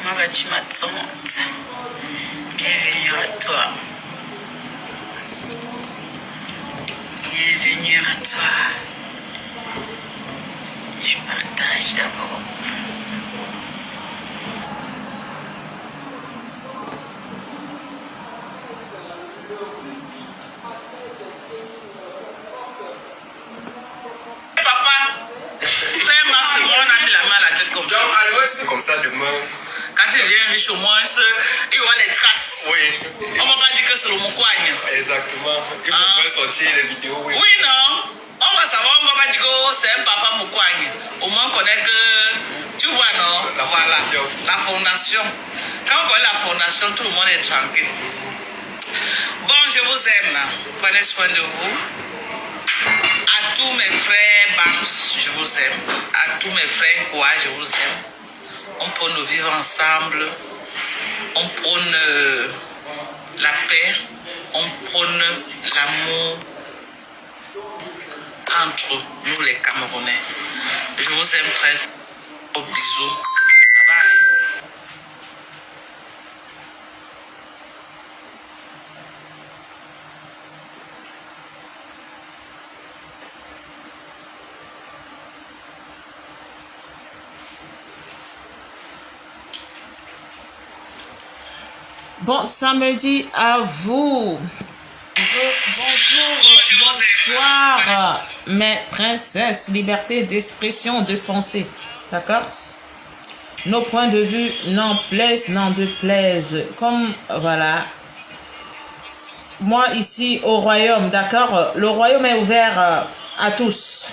Comment vas-tu, ma tante? Bienvenue à toi. Bienvenue à toi. Je partage d'abord. C'est comme ça demain. Quand tu deviens riche au moins, il y aura les traces. Oui. On ne va pas dire que c'est le Moukouagne. Exactement. Il faut sortir les vidéos. Oui. Oui, non. On va savoir, on ne va pas dire que c'est un papa Moukouagne. Au moins, on connaît que. Tu vois, non? La fondation. La fondation. Quand on connaît la fondation, tout le monde est tranquille. Bon, je vous aime. Prenez soin de vous. À tous mes frères Bams, je vous aime. À tous mes frères Koua, je vous aime. On prône vivre ensemble. On prône la paix. On prône l'amour entre nous les Camerounais. Je vous aime très. Bisous. Bye bye. Bon samedi à vous. Bonjour, bonsoir, mes princesses. Liberté d'expression, de pensée. D'accord? Nos points de vue n'en plaisent, n'en déplaisent. Comme, voilà. Moi, ici, au royaume, d'accord? Le royaume est ouvert à tous.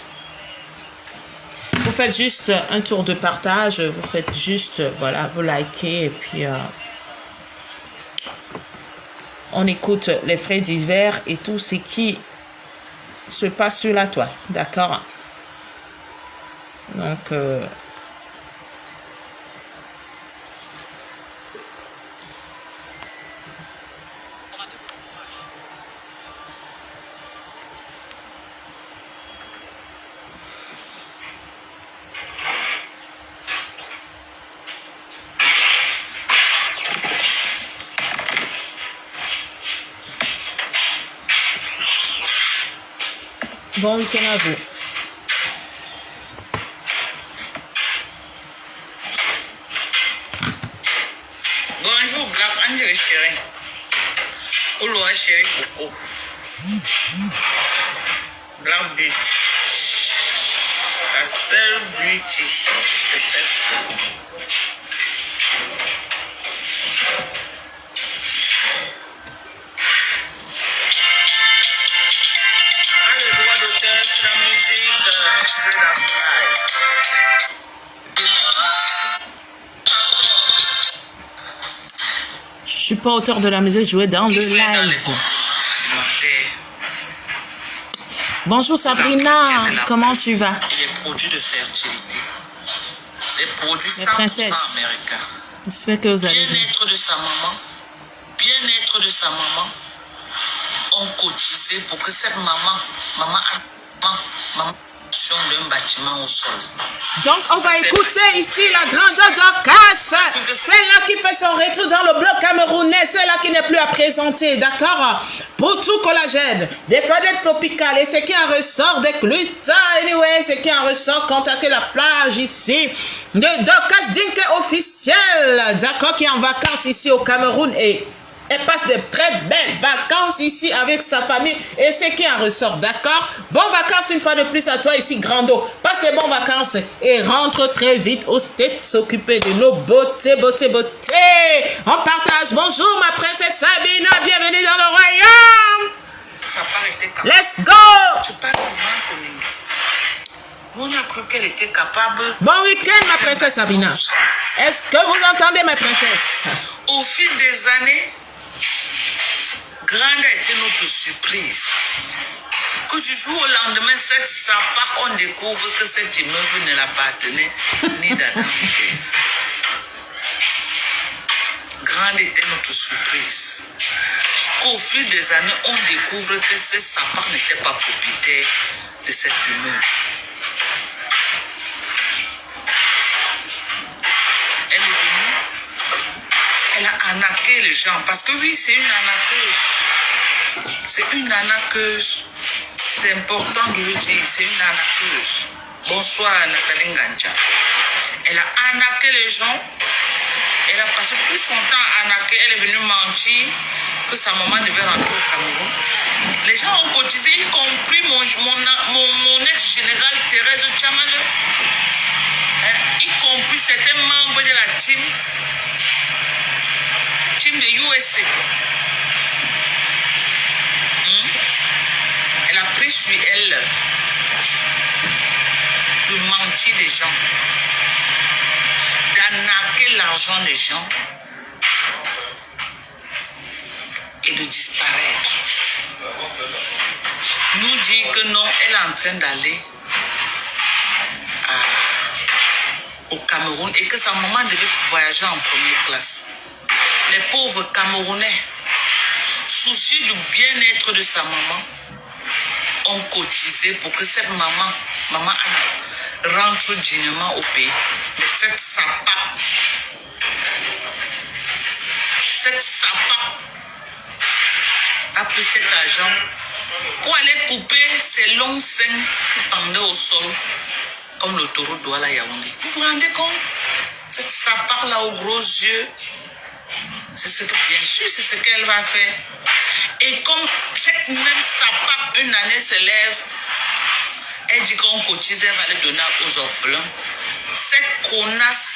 Vous faites juste un tour de partage. Vous faites juste, voilà, vous likez et puis... on écoute les faits divers et tout ce qui se passe sur la toile. D'accord? Donc, bon week-end à vous. Bonjour, Gap, Angela chérie. Ouloa chérie Coco. Black Beauty. La seule beauty. Le droit d'auteur sur la musique de la soirée. Je suis pas auteur de la musique, jouée dans le live. Bonjour Sabrina, comment tu vas? Les produits de fertilité. Les produits 100% américains. J'espère que vous allez bien. Bien-être de sa maman. Bien-être de sa maman. On cotisé pour que cette maman d'un bâtiment au sol. Donc, on va écouter ici la grande Dorcas, celle-là qui fait son retour dans le bloc camerounais, celle-là qui n'est plus à présenter, d'accord? Pour tout collagène, des fadettes tropicales, et ce qui en ressort des gluten, anyway, ce qui en ressort, contactez la plage ici de Dorcas Dinke officiel, d'accord, qui est en vacances ici au Cameroun et elle passe de très belles vacances ici avec sa famille et ce qui en ressort, d'accord? Bonnes vacances une fois de plus à toi ici, Grando. Passe des bonnes vacances et rentre très vite au States s'occuper de nos beautés, beauté, beauté. On partage. Bonjour ma princesse Sabina, bienvenue dans le royaume. Ça part été capable. Let's go! Tu parles de moi, on a cru qu'elle était capable. Bon week-end ma princesse Sabina. Est-ce que vous entendez mes princesses? Au fil des années, grande a été notre surprise. Que du jour au lendemain, ça part, on découvre que cet immeuble ne l'appartenait ni d'Adam ni d'Ève. Grande était notre surprise. Qu'au fil des années, on découvre que sa part n'était pas propriétaire de cet immeuble. Elle est venue arnaquer les gens. Parce que oui, c'est une arnaqueuse. C'est une arnaqueuse. C'est important de le dire. C'est une arnaqueuse. Bonsoir, Nathalie Ngancha. Elle a arnaqué les gens. Elle a passé tout son temps à arnaquer. Elle est venue mentir que sa maman devait rentrer au Cameroun. Les gens ont cotisé, y compris mon ex-général Thérèse Tchamane, y compris certains membres de la team de USA. Elle a pris sur elle de mentir des gens, d'arnaquer l'argent des gens et de disparaître. Nous dit que non, elle est en train d'aller au Cameroun et que sa maman devait voyager en première classe. Les pauvres Camerounais, soucieux du bien-être de sa maman, ont cotisé pour que cette maman Anna, rentre dignement au pays. Mais cette sapa a pris cet argent pour aller couper ces longs seins qui pendaient au sol, comme le taureau Douala Yaoundé. Vous vous rendez compte? Cette sapard-là aux gros yeux, c'est ce que, bien sûr, c'est ce qu'elle va faire. Et comme cette même sapard, une année se lève, elle dit qu'on cotise, elle va les donner aux orphelins. Cette connasse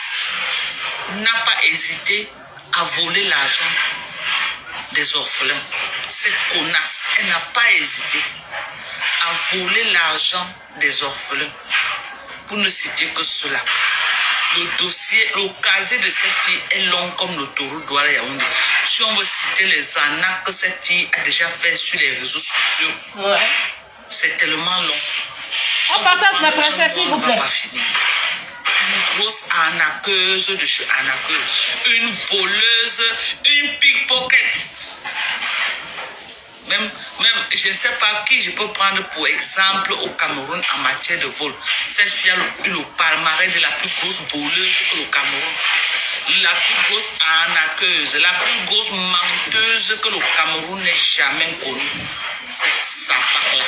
n'a pas hésité à voler l'argent des orphelins. Cette connasse, elle n'a pas hésité à voler l'argent des orphelins. Pour ne citer que cela. Le dossier, le casier de cette fille est long comme le taureau Douala Yaoundé. Si on veut citer les arnaques que cette fille a déjà fait sur les réseaux sociaux, ouais, c'est tellement long. On partage ma princesse, s'il vous plaît. Une grosse arnaqueuse de chez arnaqueuse. Une voleuse, une pickpocket. Même, je ne sais pas qui je peux prendre pour exemple au Cameroun en matière de vol. Cette fille a eu le palmarès de la plus grosse voleuse que le Cameroun. La plus grosse arnaqueuse, la plus grosse menteuse que le Cameroun n'ait jamais connue. Cette sapard-là.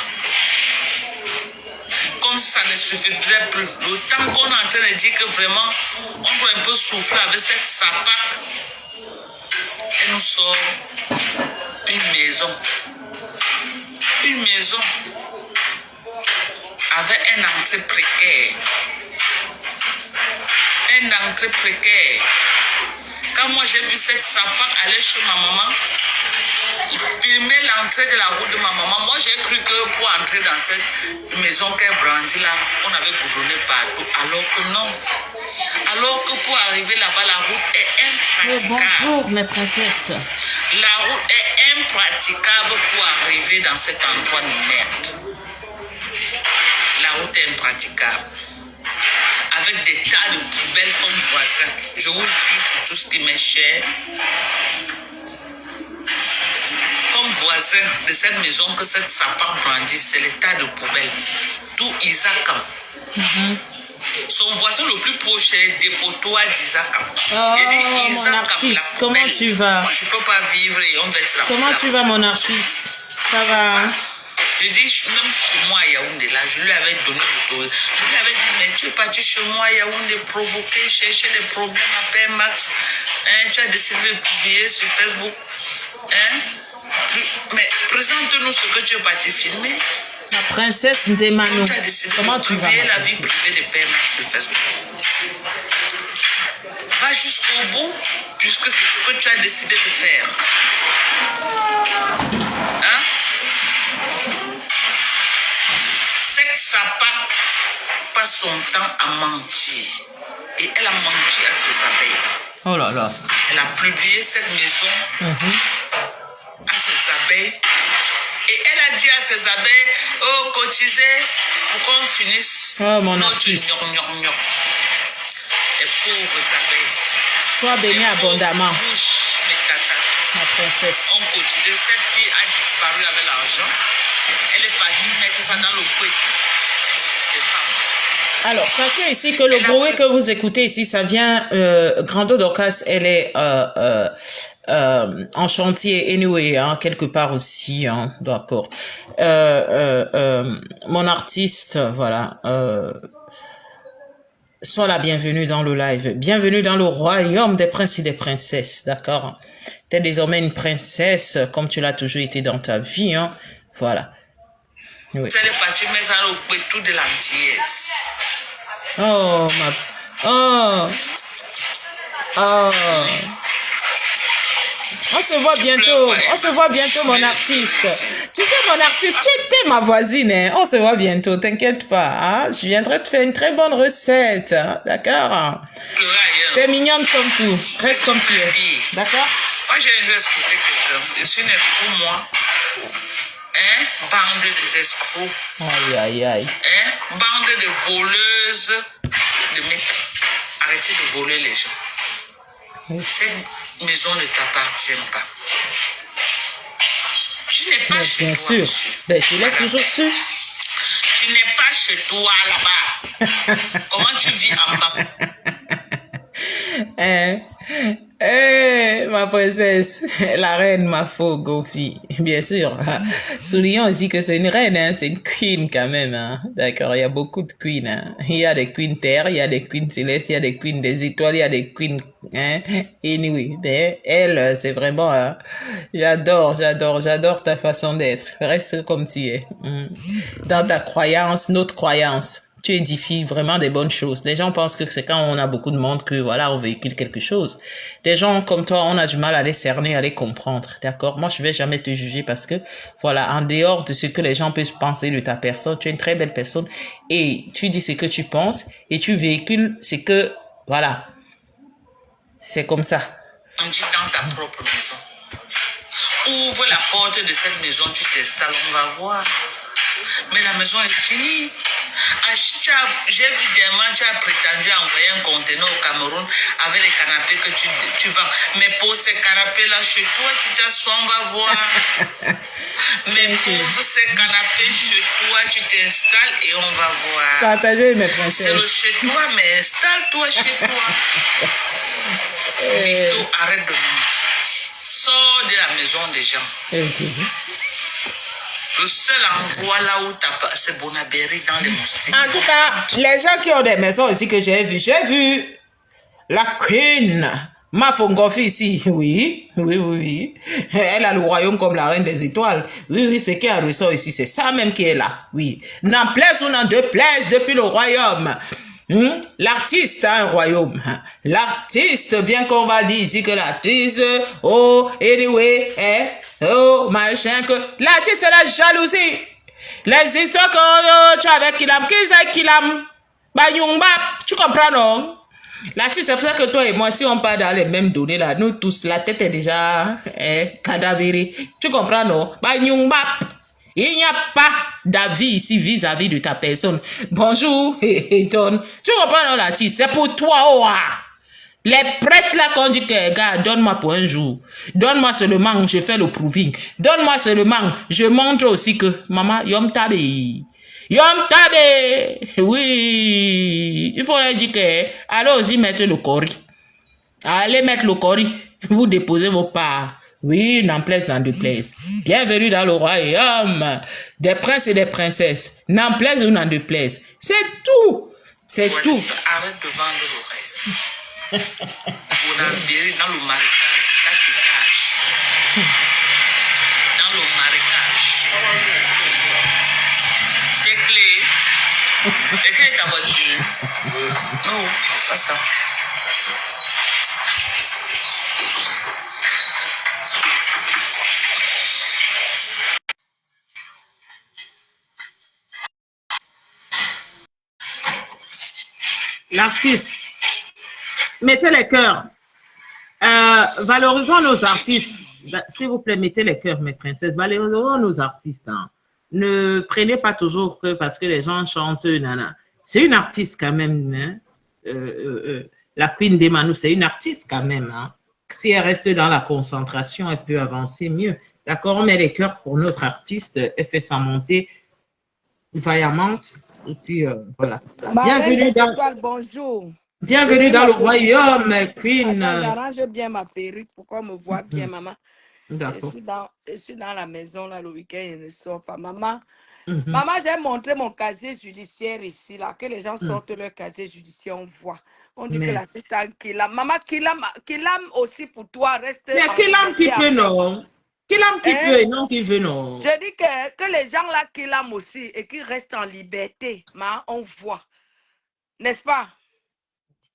Comme si ça ne suffisait plus. Le temps qu'on est en train de dire que vraiment, on doit un peu souffler avec cette sapard. Elle nous sort une maison. Une maison avec un entrée précaire. Un entrée précaire. Quand moi j'ai vu cette sapard aller chez ma maman, filmer l'entrée de la route de ma maman, moi j'ai cru que pour entrer dans cette maison qu'elle brandit là, on avait goudronné partout. Alors que non. Alors que pour arriver là-bas, la route est impraticable. Bonjour mes princesses. La route est impraticable pour arriver dans cet endroit de merde. La route est impraticable. Avec des tas de poubelles comme voisins. Je vous jure sur tout ce qui m'est cher. Comme voisin de cette maison que cette sapard brandit, c'est les tas de poubelles. Tout Isaac. Son voisin le plus proche est dépotoir d'Isaac. Oh, mon artiste, comment tu vas? Moi, je ne peux pas vivre et on verse la poubelle. Comment tu vas, mon artiste? Ça va? Je dis, même chez moi à Yaoundé, là, je lui avais donné l'autorisation. Je lui avais dit, mais tu es parti chez moi à Yaoundé provoquer, chercher des problèmes à Père Max. Hein, tu as décidé de publier sur Facebook. Hein? Mais présente-nous ce que tu es parti filmer. La princesse Ndemano. Comment tu vas? La vie privée de Père Max sur Facebook. Va jusqu'au bout, puisque c'est ce que tu as décidé de faire. Hein? Cette sapard passe son temps à mentir. Et elle a menti à ses abeilles. Oh là là. Elle a publié cette maison à ses abeilles. Et elle a dit à ses abeilles, oh, cotisez pour qu'on finisse notre artiste. Les pauvres abeilles. Sois bénie abondamment. Ma princesse. On cotisait. Cette fille a disparu avec l'argent. Elle est partie mettre ça dans le fouet. Alors, sachez ici que le bruit que vous écoutez ici, ça vient, Grando Dorcas, elle est en chantier anyway, hein, quelque part aussi, hein, d'accord. Mon artiste, voilà, sois la bienvenue dans le live. Bienvenue dans le royaume des princes et des princesses, d'accord? Tu es désormais une princesse, comme tu l'as toujours été dans ta vie, hein, voilà. Oui. C'est le parti, mais ça a tout de l'antiès. Oh, oh, oh. On se voit bientôt, mon artiste. Tu sais, mon artiste, tu étais ma voisine, hein? On se voit bientôt, t'inquiète pas, hein? Je viendrai te faire une très bonne recette, hein? D'accord? T'es mignonne comme tout, reste comme tu es, d'accord? Moi, j'ai juste écouté quelqu'un, je suis une escroc, moi. Hein? Bande des escrocs. Aïe, aïe, aïe. Hein? Bande de voleuses de métal. Arrêtez de voler les gens. Cette maison ne t'appartient pas. Tu n'es pas chez bien toi. Sûr. Ben, je l'ai toujours su. Tu n'es pas chez toi là-bas. Comment tu vis en bas? Ma princesse, la reine ma faux Gofi, bien sûr. Soulignons aussi que c'est une reine, hein, c'est une queen quand même, hein. D'accord, il y a beaucoup de queens, hein. Il y a des queens terre, il y a des queens célestes, il y a des queens des étoiles, il y a des queens, hein. Anyway, elle, c'est vraiment, hein, j'adore ta façon d'être. Reste comme tu es. Dans ta croyance, notre croyance. Tu édifies vraiment des bonnes choses. Les gens pensent que c'est quand on a beaucoup de monde que voilà, on véhicule quelque chose. Des gens comme toi, on a du mal à les cerner, à les comprendre. D'accord? Moi, je vais jamais te juger parce que voilà, en dehors de ce que les gens peuvent penser de ta personne, tu es une très belle personne et tu dis ce que tu penses et tu véhicules ce que voilà. C'est comme ça. On dit dans ta propre maison. Ouvre la porte de cette maison, tu t'installes, on va voir. Mais la maison est finie. J'ai vu dernièrement, tu as prétendu envoyer un conteneur au Cameroun avec les canapés que tu vends. Mais pour ces canapés-là, chez toi, tu t'assois, on va voir. Mais pour ces canapés chez toi, tu t'installes et on va voir. Partagez mes princesses. C'est le chez toi, mais installe-toi chez toi. Victor, arrête de mentir. Sors de la maison des gens. Le seul endroit là où t'as c'est Bonabéry dans les moustiques. En tout cas, les gens qui ont des maisons ici que j'ai vu la queen Mafongofi ici. Oui. Elle a le royaume comme la reine des étoiles. Oui, c'est qui a ressort ici, c'est ça même qui est là. Oui. N'en plaise ou n'en déplaise depuis le royaume. L'artiste a un royaume. L'artiste, bien qu'on va dire ici que l'artiste, oh, anyway, oh, machin, que l'artiste, c'est la jalousie. Les histoires que tu as avec Kilam, qui c'est Kilam? Tu comprends, non? L'artiste, c'est pour ça que toi et moi, si on part dans les mêmes données là, nous tous, la tête est déjà cadavérée. Tu comprends, non? Il n'y a pas d'avis ici vis-à-vis de ta personne. Bonjour, Eton. Tu comprends, non, l'artiste? C'est pour toi, oh, ah. Les prêtres là qu'on dit que, gars, donne-moi pour un jour. Donne-moi seulement, je fais le proving. Donne-moi seulement, je montre aussi que, maman, yom tabe. Oui. Il faut leur dire que, allez aussi mettre le cori. Allez mettre le cori. Vous déposez vos parts. Oui, n'en plaise, n'en déplaise. Bienvenue dans le royaume des princes et des princesses. N'en plaise ou n'en déplaise. C'est tout. C'est tout. Arrête de vendre l'oreille. Bonabéry dans le marécage. Ça se cache. Dans le marécage. Tes clés. Les clés de ta voiture. Non, pas ça. L'artiste, mettez les cœurs. Valorisons nos artistes. S'il vous plaît, mettez les cœurs, mes princesses. Valorisons nos artistes. Hein. Ne prenez pas toujours que parce que les gens chantent, nana. C'est une artiste quand même. Hein. La Queen des Manous, c'est une artiste quand même. Hein. Si elle reste dans la concentration, elle peut avancer mieux. D'accord, on met les cœurs pour notre artiste. Elle fait sa montée vaillamment. Et puis, voilà. Bienvenue dans... Bonjour. Bienvenue Depuis dans ma le position là. royaume, Queen. Attends, j'arrange bien ma perruque pour qu'on me voit bien, Mhm. maman. D'accord. Je suis dans la maison là le week-end, je ne sors pas. Maman, Mhm. maman, j'ai montré mon casier judiciaire ici, là, que les gens Mhm. sortent leur casier judiciaire, on voit. On dit que Mais, l'artiste a Kilam. Maman, Kilam aussi pour toi reste mais en quelle âme liberté qui à peut, paix. non? Quelle âme qui Hein? peut et non qui veut, non? Je dis que les gens là Kilam aussi et qui restent en liberté, on voit. N'est-ce pas?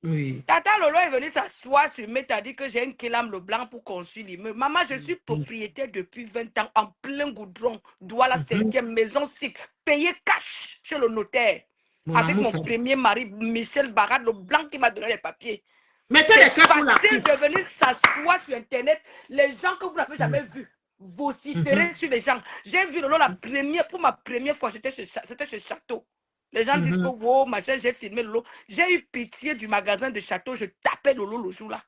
Oui. Tata Lolo est venu s'asseoir sur moi, t'as dit que j'ai un Kilam le blanc pour construire l'immeuble. Maman, je suis Mhm. propriétaire depuis 20 ans en plein goudron, Douala Mhm. 5e, maison SIC, payé cash chez le notaire. Mon Avec amour, mon ça. premier mari, Michel Barad, le blanc qui m'a donné les papiers. Mettez C'est les cœurs pour facile l'artiste. de venir s'asseoir sur Internet. Les gens que vous n'avez Mhm. jamais vus, Mhm. vociférer sur les gens. J'ai vu Lolo pour ma première fois, c'était chez Château. Les gens disent que, Mhm. wow, machin, j'ai filmé Lolo. J'ai eu pitié du magasin de Château, je tapais Lolo le jour là.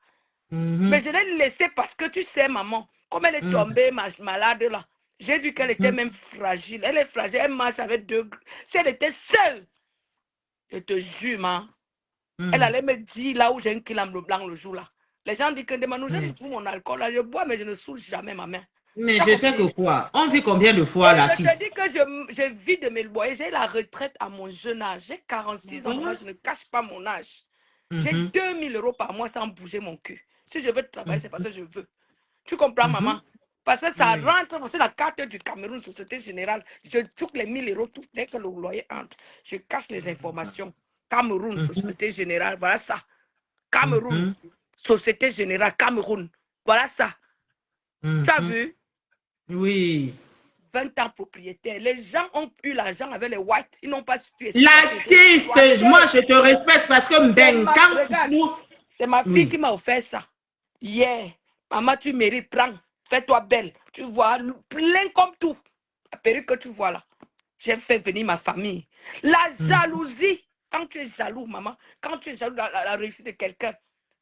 Mais Mhm. je l'ai laissé parce que tu sais, maman, comme elle est Mhm. tombée malade là, j'ai vu qu'elle était même fragile. Elle est fragile, elle marche avec deux. Si elle était seule, je te jure, maman. Elle Mhm. allait me dire là où j'ai un kilam le blanc le jour là. Les gens disent que nous j'aime Mais, tout mon alcool là. Je bois, mais je ne saoule jamais ma main. mais Tu as je sais que compris? quoi? On vit combien de fois Et je te l'artiste? dis que je vis de mes loyers. J'ai la retraite à mon jeune âge. J'ai 46 ans, maman. Voilà. Je ne cache pas mon âge. J'ai Mhm. 2 000 € par mois sans bouger mon cul. Si je veux travailler, c'est parce Mhm. que je veux. Tu comprends, Mhm. maman? Parce que ça Oui. rentre sur la carte du Cameroun, Société Générale. Je touche les 1 000 € tout dès que le loyer entre. Je cache les informations. Cameroun, Mhm. Société Générale, voilà ça. Cameroun, Mhm. Société Générale, Cameroun. Voilà ça. Tu as Mhm. vu? Oui. 20 ans propriétaire. Les gens ont eu l'argent avec les whites. Ils n'ont pas su exploiter. J'ai L'artiste, moi exploité. je te respecte parce que ben, quand Regarde, nous... c'est ma fille qui Oui. m'a offert ça. Hier, maman, tu mérites, prends. Fais-toi belle. Tu vois, plein comme tout. La perruque que tu vois là. J'ai fait venir ma famille. La Mhm. jalousie. Quand tu es jaloux, maman, quand tu es jaloux de la réussite de quelqu'un,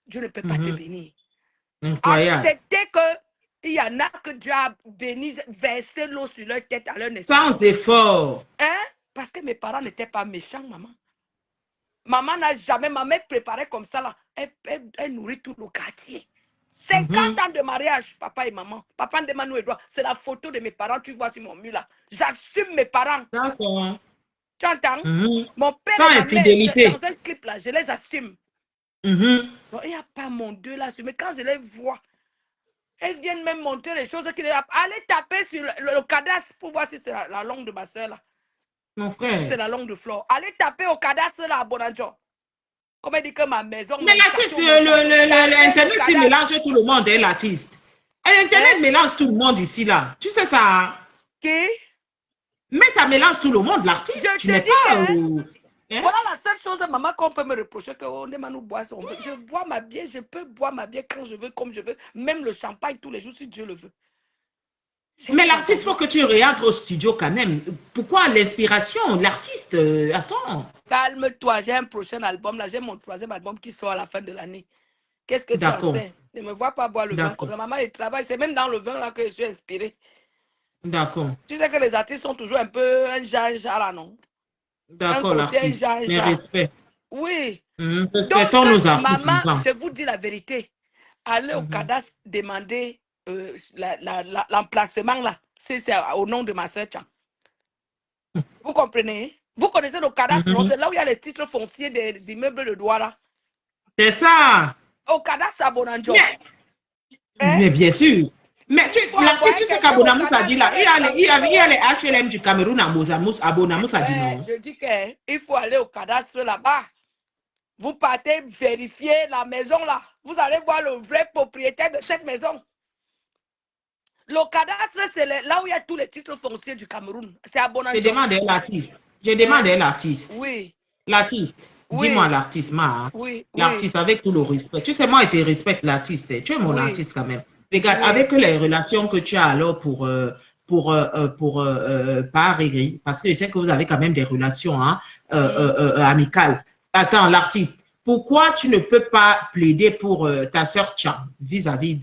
Dieu ne peut pas te Mhm. bénir. Incroyable. Accepter qu'il y en a que Dieu a béni, versé l'eau sur leur tête à leur Sans naissance. effort. Hein? Parce que mes parents n'étaient pas méchants, maman. Maman n'a jamais, ma mère préparait comme ça, là. Elle nourrit tout le quartier. 50 Mhm. ans de mariage, papa et maman. Papa Ndemanou Edouard, c'est la photo de mes parents, tu vois sur mon mur là. J'assume mes parents. D'accord. Tu entends? Mhm. Mon père Sans et ma mère, infidélité. dans un clip là, je les assume. Mhm. Donc, il n'y a pas mon Dieu là. Mais quand je les vois, elles viennent même montrer les choses qui les... Allez taper sur le cadastre pour voir si c'est la langue de ma soeur là. Mon Si c'est frère. la langue de Flore. Allez taper au cadastre là à Bonadjo. Comme elle dit que ma maison, Mais l'artiste, mon château. Tapez le l'Internet, il cadastre. mélange tout le monde, hein, l'artiste. Et Hein? Internet mélange tout le monde ici, là. Tu sais ça, hein? Qui? Mais ça mélange tout le monde, Je l'artiste. Tu n'es te dis pas... que hein? voilà la seule chose, maman, qu'on peut me reprocher, que on nous boit son vin. Je bois ma bière, je peux boire ma bière quand je veux, comme je veux. Même le champagne tous les jours, si Dieu le veut. J'ai Mais l'artiste, il faut travaillé. que tu rentres au studio quand même. Pourquoi l'inspiration? L'artiste, attends. Calme-toi, j'ai un prochain album, là, j'ai mon 3e album qui sort à la fin de l'année. Qu'est-ce que tu en D'accord, sais? Ne me vois pas boire le vin comme d'accord, ça. Maman, il travaille, c'est même dans le vin là que je suis inspirée. d'accord, Tu sais que les artistes sont toujours un peu un genre là, non? Un d'accord, côté un l'artiste. Mais genre. respect. Oui. Mhm. Donc, Respectons nos artistes maman, vivants. je vous dis la vérité. Allez au Mhm. cadastre demander l'emplacement là. Si c'est au nom de ma soeur. Vous comprenez? Vous connaissez le cadastre, non? Mhm. C'est là où il y a les titres fonciers des immeubles de droit là. C'est ça. Au cadastre à Bonanjo. Mais, Hein? mais bien sûr. Mais Il faut l'artiste, envoyer tu sais quelqu'un au qu'Abonamous a dit cadastre là, faire les il y a les blanchiments. HLM du Cameroun à Mozamous, Abonamous a dit Ouais, non. je dis qu'il faut aller au cadastre là-bas. Vous partez vérifier la maison là. Vous allez voir le vrai propriétaire de cette maison. Le cadastre, c'est là où il y a tous les titres fonciers du Cameroun. C'est à Je Bonanjo. demande à l'artiste. Je demande Hein? à l'artiste. Oui, L'artiste, dis-moi oui, l'artiste, ma. oui, oui, L'artiste, avec tout le respect. Tu sais, moi, je te respecte l'artiste. Tu es mon oui, artiste quand même. Regarde, oui. avec les relations que tu as alors pas Riri, parce que je sais que vous avez quand même des relations hein, amicales. Attends, l'artiste, pourquoi tu ne peux pas plaider pour ta soeur Tcham vis-à-vis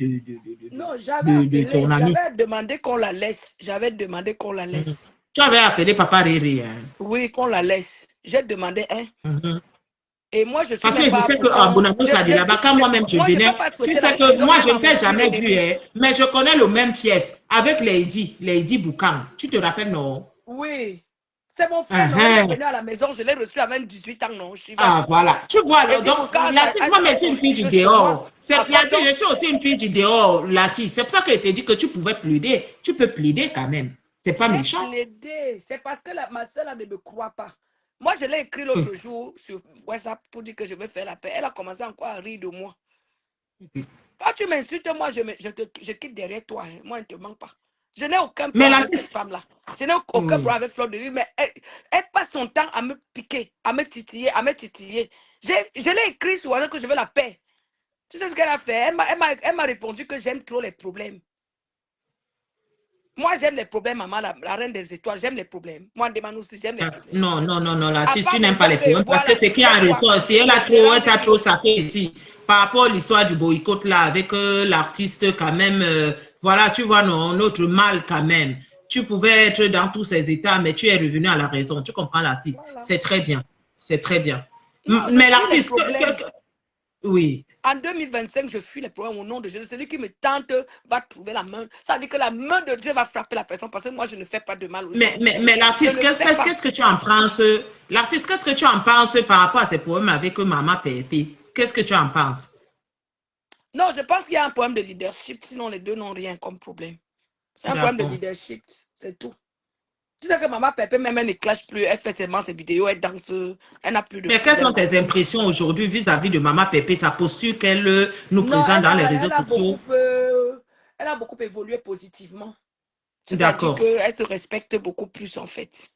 Non, j'avais de appelé, ton ami? j'avais demandé qu'on la laisse. J'avais demandé qu'on la Mhm. laisse. Tu avais appelé Papa Riri. Hein? Oui, qu'on la laisse. J'ai demandé, hein. Mhm. Et moi, je suis Parce que même je pas sais qu'à pourtant... Bonabo, ça de là-bas, quand moi-même je moi, je ne venais, peux pas tu souhaiter sais la que prison moi, même je à ne t'ai mon jamais vu, bien-aimé. hein, mais je connais le même fief avec Lady Boukan. Tu te rappelles, non? Oui. C'est mon frère, non? Il est Uh-huh. venu à la maison, je l'ai reçu à 28 ans, non? Ah, Chivas. voilà. Tu vois, Et alors, si donc, Bouka Lati, moi-même, je suis une aussi fille du venu chez moi, dehors. à Lati, Cordon, je suis aussi une fille du dehors, Lati. C'est pour ça que je t'ai dit que tu pouvais plaider. Tu peux plaider quand même. C'est pas j'ai méchant. plaidé. C'est parce que ma soeur ne me croit pas. Moi, je l'ai écrit Hum, l'autre jour sur WhatsApp pour dire que je veux faire la paix. Elle a commencé encore à rire de moi. hum. Quand tu m'insultes, moi, je quitte derrière toi. Hein. Moi, je ne te manque pas. Je n'ai aucun Mais problème avec Lati, cette femme-là. Je n'ai aucun oui. problème avec Fleur de Lys, mais elle passe son temps à me piquer, à me titiller, à me titiller. Je l'ai écrit sur WhatsApp que je veux la paix. Tu sais ce qu'elle a fait? Elle m'a répondu que j'aime trop les problèmes. Moi, j'aime les problèmes, maman, la reine des étoiles. J'aime les problèmes. Moi, demande aussi, j'aime les problèmes. Non, non, non, non, À Lati, tu part mon n'aimes pas les oncle et problèmes parce que voilà, c'est qui il a est un quoi? ressort. Si elle Dérange t'a trop qui? sapé ici, par rapport à l'histoire du boycott là, avec l'artiste quand même, voilà, tu vois, non, notre mal quand même. Tu pouvais être dans tous ces états, mais tu es revenu à la raison. Tu comprends l'artiste? Voilà. C'est très bien. C'est très bien. Non, je Mais fuis les l'artiste, problèmes. oui. En 2025, je fuis les problèmes au nom de Jésus. Celui qui me tente va trouver la main. Ça veut dire que la main de Dieu va frapper la personne parce que moi, je ne fais pas de mal aux gens. Mais Je l'artiste, ne fais pas. qu'est-ce que tu en penses? L'artiste, qu'est-ce que tu en penses par rapport à ces problèmes avec Maman Pépé? Qu'est-ce que tu en penses? Non, je pense qu'il y a un problème de leadership. Sinon, les deux n'ont rien comme problème. C'est un problème de D'accord. leadership. C'est tout. Tu sais que Maman Pépé, même elle ne clash plus. Elle fait seulement ses vidéos, elle danse. Elle n'a plus de Mais quelles problème sont là. tes impressions aujourd'hui vis-à-vis de Maman Pépé, sa posture qu'elle nous Non, présente dans les réseaux sociaux? elle a beaucoup évolué positivement. C'est-à-dire D'accord, qu'elle se respecte beaucoup plus en fait.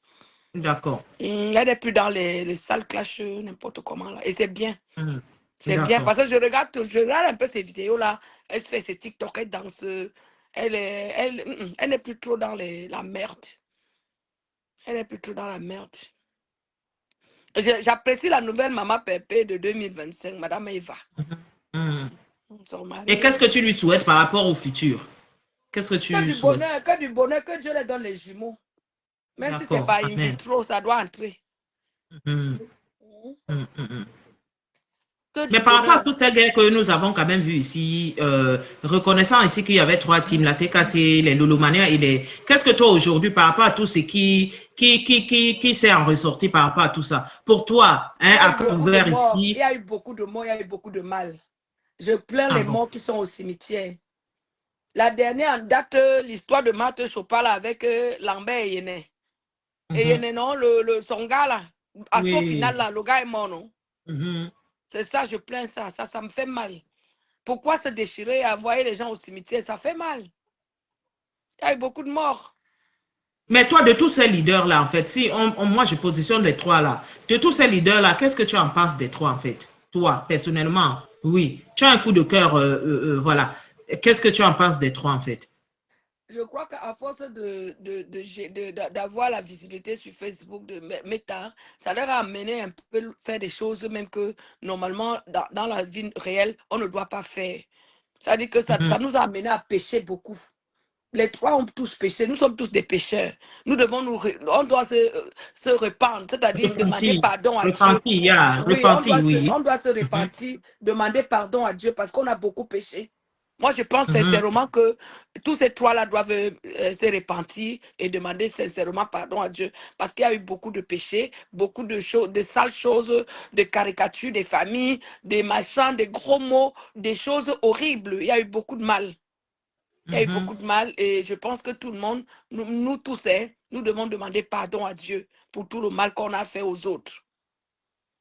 d'accord, Elle n'est plus dans les sales clashs, n'importe comment là. Et c'est bien. mhm, C'est bien d'accord. parce que je regarde un peu ces vidéos là. Elle fait ses TikTok, elle danse. Elle n'est plus trop dans la merde. Elle n'est plus trop dans la merde. J'apprécie la nouvelle Maman Pépé de 2025, Madame Eva. Mhm. Son Et mari. qu'est-ce que tu lui souhaites par rapport au futur? Qu'est-ce que tu lui souhaites? Que du bonheur, que Dieu leur donne les jumeaux. Même si ce n'est D'accord, pas in amen. vitro, ça doit entrer. Mhm, mhm, mhm. Que Mais du par rapport à bonheur. toutes ces guerres que nous avons quand même vues ici, reconnaissant ici qu'il y avait trois teams, la TKC, les Lulumania et les... Qu'est-ce que toi aujourd'hui, par rapport à tout ce qui s'est en ressorti par rapport à tout ça, pour toi, Il hein, y a à eu cœur beaucoup de ouvert morts. Il ici, y a eu beaucoup de morts, il y a eu beaucoup de mal. Je plains ah les bon, morts qui sont au cimetière. La dernière en date, l'histoire de Marthe Chopin là, avec Lambert et Yéné. Et mhm, Yéné, non, son gars là, à son final oui, là, le gars est mort, non? mhm. C'est ça, je plains ça. Ça me fait mal. Pourquoi se déchirer et envoyer les gens au cimetière? Ça fait mal. Il y a eu beaucoup de morts. Mais toi, de tous ces leaders-là, en fait, si moi je positionne les trois là, de tous ces leaders-là, qu'est-ce que tu en penses des trois, en fait? Toi, personnellement, oui, tu as un coup de cœur, voilà. Qu'est-ce que tu en penses des trois, en fait? Je crois qu'à force d'avoir la visibilité sur Facebook, de Meta, ça leur a amené un peu faire des choses même que normalement dans la vie réelle, on ne doit pas faire. Ça dit que Mhm. ça nous a amené à pécher beaucoup. Les trois ont tous péché, nous sommes tous des pécheurs. Nous devons on doit se répandre, c'est-à-dire demander Repenti, pardon à Dieu. repenti, yeah, Oui, repenti, oui. on doit se Mhm, repentir, demander pardon à Dieu parce qu'on a beaucoup péché. Moi, je pense mhm, sincèrement que tous ces trois-là doivent se repentir et demander sincèrement pardon à Dieu parce qu'il y a eu beaucoup de péchés, beaucoup de choses, de sales choses, de caricatures, des familles, des machins, des gros mots, des choses horribles. Il y a eu beaucoup de mal. Il y a eu mhm. beaucoup de mal et je pense que tout le monde, nous tous, hein, nous devons demander pardon à Dieu pour tout le mal qu'on a fait aux autres.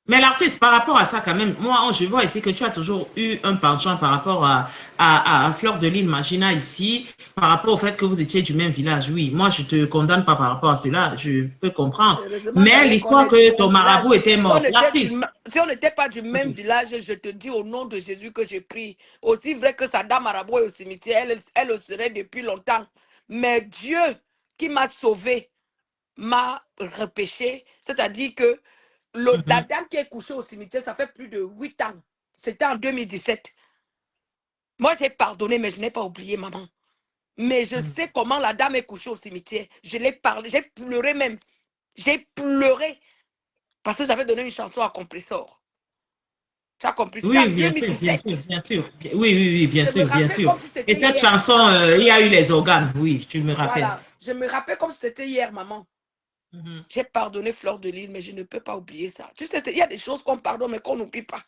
Mais l'artiste, par rapport à ça, quand même, moi, je vois ici que tu as toujours eu un penchant par rapport à Fleur de Lys Magina ici, par rapport au fait que vous étiez du même village. Oui, moi, je ne te condamne pas par rapport à cela, je peux comprendre. Heureusement Mais d'ailleurs qu'on l'histoire est du que ton même village. marabout était Si on mort, était l'artiste. si on n'était pas du même village, je te dis au nom de Jésus que j'ai pris. Aussi vrai que sa dame Marabout est au cimetière, elle le serait depuis longtemps. Mais Dieu qui m'a sauvé m'a repêché. C'est-à-dire que la Mhm, dame qui est couchée au cimetière, ça fait plus de 8 ans. C'était en 2017. Moi, j'ai pardonné, mais je n'ai pas oublié maman. Mais je mhm. sais comment la dame est couchée au cimetière. Je l'ai parlé, j'ai pleuré même. J'ai pleuré parce que j'avais donné une chanson à Compressor. Tu as compris? C'était Oui, en bien sûr, bien 2017. sûr, bien sûr. Oui, oui, oui, bien Je me sûr, bien rappelle sûr. comme si Et c'était cette hier. chanson, il y a eu les organes, oui, tu me rappelles. Voilà. Je me rappelle comme si c'était hier, maman. Mhm. J'ai pardonné Fleur de Lille, mais je ne peux pas oublier ça. Tu sais, il y a des choses qu'on pardonne, mais qu'on n'oublie pas.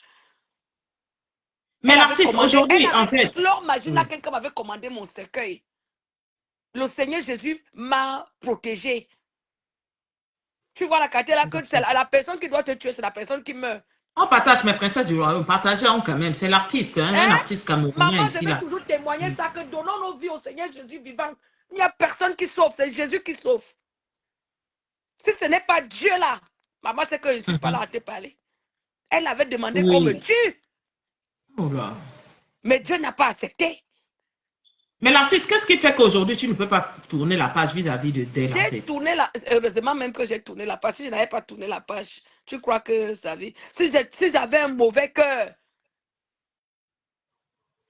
Mais Elle avait l'artiste, commandé, aujourd'hui, en fait, Fleur Magina, oui. quelqu'un m'avait commandé mon cercueil. Le Seigneur Jésus m'a protégé. Tu vois la qualité là, que c'est la personne qui doit te tuer, c'est la personne qui meurt. On partage mes princesses du royaume, partageons quand même. C'est l'artiste, hein, un Hein? artiste camerounais Maman, je ici, vais là. toujours témoigner Oui. ça, que donnons nos vies au Seigneur Jésus vivant. Il n'y a personne qui sauve, c'est Jésus qui sauve. Si ce n'est pas Dieu là, maman sait que je ne suis pas là Mhm. à te parler. Elle avait demandé qu'on me Oui. tue, Oh là. mais Dieu n'a pas accepté. Mais l'artiste, qu'est-ce qui fait qu'aujourd'hui, tu ne peux pas tourner la page vis-à-vis d'elle, en J'ai fait? tourné la... Heureusement même que j'ai tourné la page. Si je n'avais pas tourné la page, tu crois que ça vit? Si j'avais un mauvais cœur,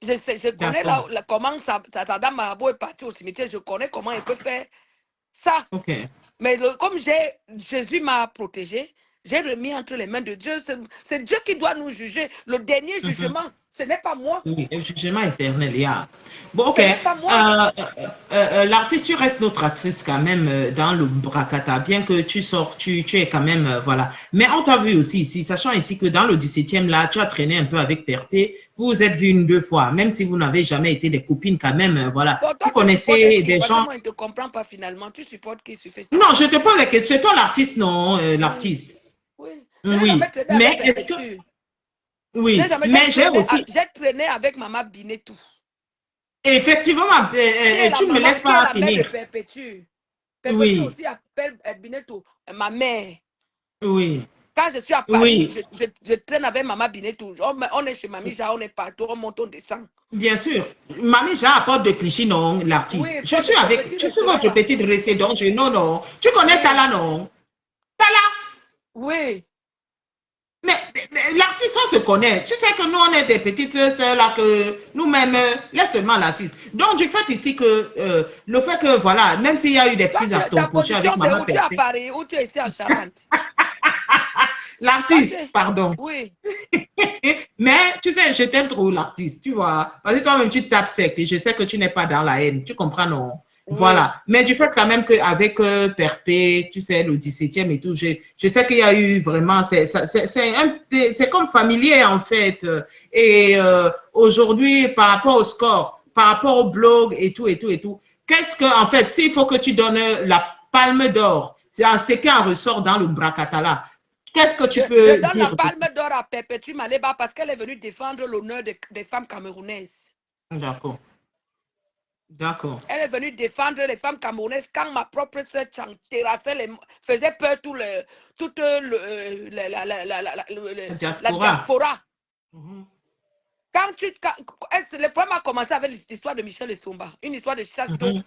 je connais D'accord. comment sa dame Marabout est partie au cimetière. Je connais comment elle peut faire ça. OK. Mais comme Jésus m'a protégé, j'ai remis entre les mains de Dieu. C'est Dieu qui doit nous juger. Le dernier Mhm. jugement, ce n'est pas moi. Oui, le jugement éternel, il y a. Bon, ok. Ce n'est pas moi. L'artiste, tu restes notre actrice quand même dans le Bracata, bien que tu sors, tu es quand même, voilà. Mais on t'a vu aussi ici, sachant ici que dans le 17e, là, tu as traîné un peu avec Perpé. Vous vous êtes vus une, deux fois, même si vous n'avez jamais été des copines quand même, voilà. Bon, Vous toi, tu supportes connaissez qui? des Parce que gens. moi, je ne te comprends pas finalement. Tu supportes qui sur Non, Facebook? je te pose la question. C'est toi l'artiste, non, Oui, l'artiste. oui. Je n'ai Oui. jamais traîné avec Mais est-ce que, Perpétue. Je n'ai oui, jamais, mais j'ai aussi, j'ai traîné avec Maman Binetou, effectivement, tu ne me laisses qui est pas la mère de finir. Perpétue. Perpétue Oui, aussi appelle Binetou ma mère. oui, Quand je suis à Paris, oui. je traîne avec Maman Binetou. On est chez Mamie Ja, on est partout, on monte, on descend. Bien sûr. Mamie Jean apporte de Clichy, non, Oui, l'artiste. Je porte de suis ton avec, petit je suis restaurant votre là. petite dressée, donc non, non. Tu connais Oui, Tala, non? Tala. oui. Mais l'artiste, on se connaît. Tu sais que nous, on est des petites sœurs là, que nous-mêmes, laisse seulement l'artiste. Donc, du fait ici que, le fait que, voilà, même s'il y a eu des Toi, petits ta atomes position, avec c'est Maman où? Tu es à Perfect, Paris ou tu es ici à Charente? Toi, l'artiste, pardon. oui. Mais tu sais, je t'aime trop l'artiste, tu vois. Parce que toi-même, tu tapes sec et je sais que tu n'es pas dans la haine. Tu comprends, non? Oui. Voilà. Mais du fait quand même qu'avec Perpé, tu sais, le 17e et tout, je sais qu'il y a eu vraiment, c'est comme familier en fait. Et aujourd'hui, par rapport au score, par rapport au blog et tout, et tout, et tout, qu'est-ce que, en fait, s'il faut que tu donnes la palme d'or, c'est ce qui en ressort dans le Bracatala, qu'est-ce que tu Je peux donne la dire? palme d'or à Perpétue Maleba parce qu'elle est venue défendre l'honneur des femmes camerounaises. D'accord. D'accord. Elle est venue défendre les femmes camerounaises quand ma propre soeur terrassait faisait peur toute La la diaspora. diaspora. Mhm. Le problème a commencé avec l'histoire de Michel Essomba, une histoire de chasse d'eau Mhm.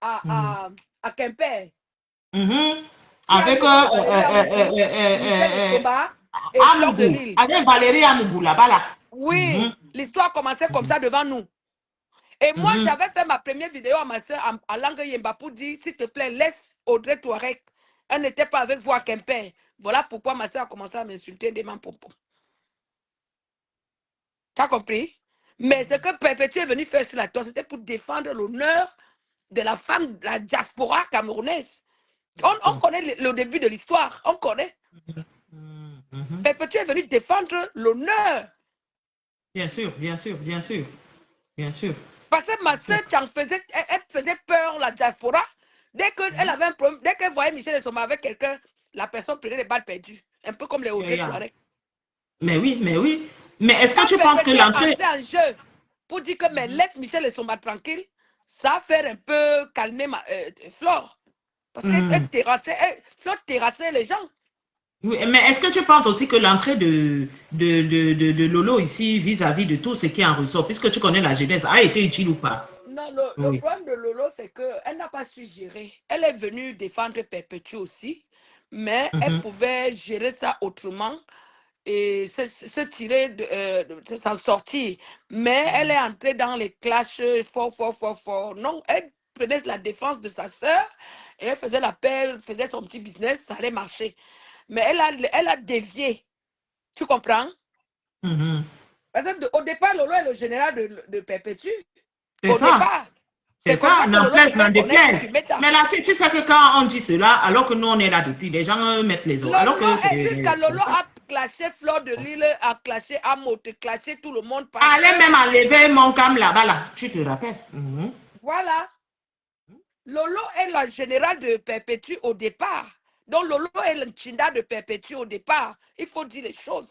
Mhm. à Quimper. Mhm. Qui a Avec gêné Valérie Amougou, Michel Essomba et Fleur de Amougou. Lille. Avec Valérie Amougou là-bas là. Mhm. Oui, l'histoire a commencé comme Mhm. ça devant nous. Et moi, Mhm. j'avais fait ma première vidéo à ma soeur en langue Yemba pour dire, s'il te plaît, laisse Audrey Touareg. Elle n'était pas avec vous à Quimper. Voilà pourquoi ma soeur a commencé à m'insulter des mains pompons. Tu as compris? Mais ce que Perpétue est venu faire sur la toile, c'était pour défendre l'honneur de la femme de la diaspora camerounaise. On D'accord. connaît le début de l'histoire. On connaît. Mhm. Mhm. Perpétue est venu défendre l'honneur. Bien sûr, bien sûr, bien sûr, bien sûr. Parce que ma soeur, elle faisait peur la diaspora. Dès qu'elle Mhm. avait un problème, dès qu'elle voyait Michel Essoma avec quelqu'un, la personne prenait les balles perdues. Un peu comme les Yeah, Audrey yeah. Touareg. Mais oui, mais oui. Mais est-ce que Quand tu penses que Perpétue est l'entrée. entré en jeu pour dire que mais Mhm. laisse Michel Essoma tranquille, ça a fait un peu calmer Flore. Parce qu'elle Mhm. terrassait, Flore terrassait les gens. Oui, mais est-ce que tu penses aussi que l'entrée de Lolo ici vis-à-vis de tout ce qui en ressort, puisque tu connais la jeunesse, a été utile ou pas? Non, le Oui. problème de Lolo, c'est qu'elle n'a pas su gérer. Elle est venue défendre Perpétue aussi, mais elle Mhm. pouvait gérer ça autrement et se tirer, s'en sortir. Mais elle est entrée dans les clashs fort, fort, fort, fort. Non, elle prenait la défense de sa sœur et elle faisait la paix, elle faisait son petit business, ça allait marcher. Mais elle a dévié. Tu comprends? Mhm. Parce qu'au départ, Lolo est le général de Perpétue. C'est Au ça. départ. C'est C'est comme ça, ça que n'en Lolo te plaise, n'en fait connaître déplaise. sur Meta. Mais là, tu sais que quand on dit cela, alors que nous, on est là depuis, les gens mettent les autres. Alors Lolo, que jusqu'à c'est Lolo ça. a clashé Fleur de Lille, a clashé Amo, a clashé tout le monde parce que, Allez même enlever mon cam là-bas, là. Tu te rappelles? Mhm. voilà, Lolo est la générale de Perpétue au départ. Donc Lolo est le Chinda de Perpétue au départ. Il faut dire les choses.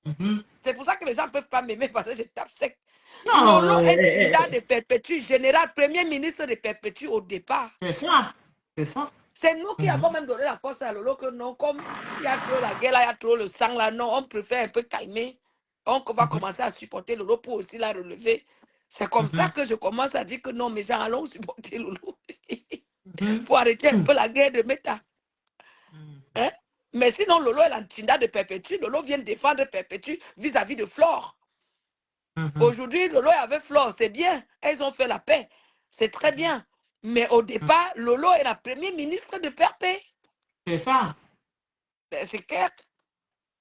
Mhm. C'est pour ça que les gens ne peuvent pas m'aimer parce que je tape sec. Non, Lolo est Chinda de Perpétue, général, premier ministre de Perpétue au départ. c'est ça. C'est ça. C'est nous qui Mhm. avons même donné la force à Lolo que non, comme il y a trop la guerre, là, il y a trop le sang là, non, on préfère un peu calmer. On va commencer à supporter Lolo pour aussi la relever. C'est comme ça que je commence à dire que non, mes gens, allons supporter Lolo Mhm. pour arrêter un peu la guerre de Meta. Hein? Mais sinon, Lolo est la Tinda de Perpétue. Lolo vient défendre Perpétue vis-à-vis de Flore. Mhm. Aujourd'hui, Lolo est avec Flore, c'est bien. Elles ont fait la paix. C'est très bien. Mais au départ, Lolo est la première ministre de Perpé. C'est ça. Ben, c'est clair.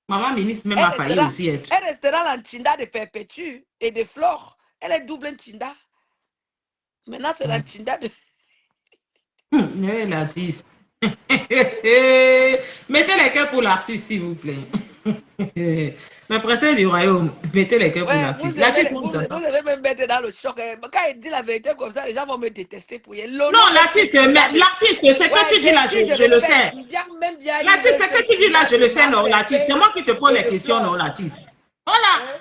Maman ministre même a failli aussi être. Elle restera la Tinda de Perpétue et de Flore. Elle est double Tinda. Maintenant, c'est la Tinda de... L'artiste. Mettez les cœurs pour l'artiste, s'il vous plaît. La princesse du royaume, mettez les cœurs pour Ouais, l'artiste. L'artiste, moi, je vous devez me mettre dans le choc. Quand il dit la vérité comme ça, les gens vont me détester pour rien. Lolo non, est l'artiste, c'est que tu dis j'ai là, dit, je le sais. même bien L'artiste, c'est que tu dis là, je le sais, non, l'artiste. C'est moi qui te pose et les de questions, non, Flore. l'artiste. Voilà. Hein?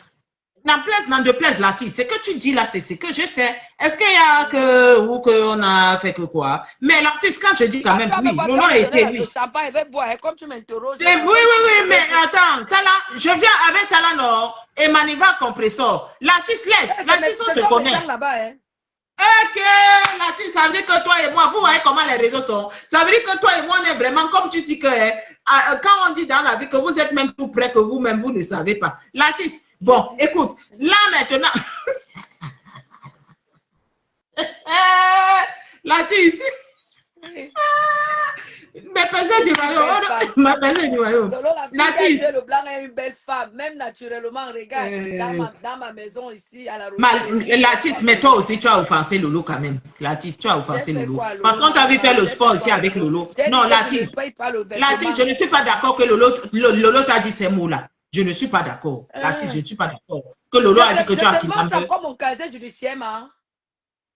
N'en plaise, n'en déplaise l'artiste. Ce que tu dis là, c'est ce que je sais. Est-ce qu'il y a que, ou qu'on a fait que quoi? Mais l'artiste, quand je dis quand même, oui, Tu Lolo vas a me donner été, le oui. champagne, je vais boire. Et comme tu m'interroges, Oui, là, oui, comme oui, tu mais devais dire. attends, Tala, je viens avec Tala Nord et Maniva Compressor. L'artiste laisse, l'artiste on Ce se sont mes connaît. gens là-bas. Hein. Ok, l'artiste, ça veut dire que toi et moi, vous voyez comment les réseaux sont. Ça veut dire que toi et moi, on est vraiment, comme tu dis que quand on dit dans la vie que vous êtes même tout près que vous-même, vous ne savez pas. L'artiste, bon, écoute, là maintenant, l'artiste, Oui. mais personne du royaume, ma personne du royaume. Lolo, la fille qui a tué le blanc est une belle femme. Même naturellement, regarde, dans ma maison ici, à la Rosière. L'artiste, mais toi aussi, tu as offensé Lolo quand même. L'artiste, tu as J'ai offensé fait Lolo. quoi, Parce Lolo, qu'on t'a vu faire le j'ai fait sport ici quoi, avec Lolo? Lolo. J'ai dit Non, que je ne l'artiste. paye pas le L'artiste, vêtement. je ne suis pas d'accord que Lolo t'a dit ces mots-là. Je ne suis pas d'accord. L'artiste, je ne suis pas d'accord. Que Lolo a dit que tu as Je te montre kidnappé. encore mon casier judiciaire, hein.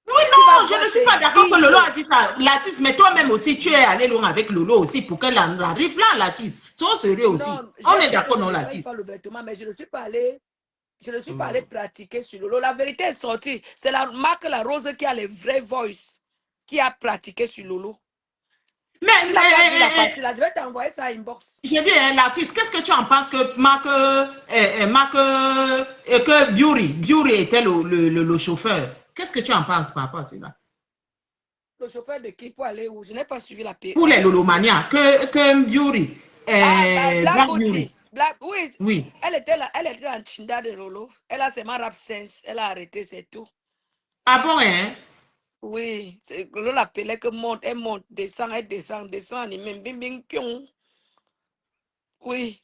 Oui, non, je ne suis pas d'accord que Lolo a dit ça. L'artiste, mais toi-même aussi, tu es allé loin avec Lolo aussi pour qu'elle arrive là, l'artiste. Sois sérieux aussi. Non, On est dit que d'accord, je non, ne paye l'artiste. pas le vêtement, mais je ne suis pas allé. Je ne suis pas allé pratiquer sur Lolo. La vérité est sortie. C'est la marque La Rose qui a les vrais voice qui a pratiqué sur Lolo. Mais, Tu n'as pas vu la partie là. Je vais t'envoyer ça inbox. j'ai dit, l'artiste, qu'est-ce que tu en penses que que Bury était le chauffeur? Qu'est-ce que tu en penses par rapport à cela? Le chauffeur de qui pour aller où? Je n'ai pas suivi la Pour les Lolomania, que Bury, Black Bury. oui. Oui. Elle était en Chinda de Lolo. Elle a seulement rap sense. Elle a arrêté, c'est tout. Ah bon, hein? Oui. Lolo l'appelait que monte, elle monte, descend, elle descend, descend, et même bing bing pion. Oui.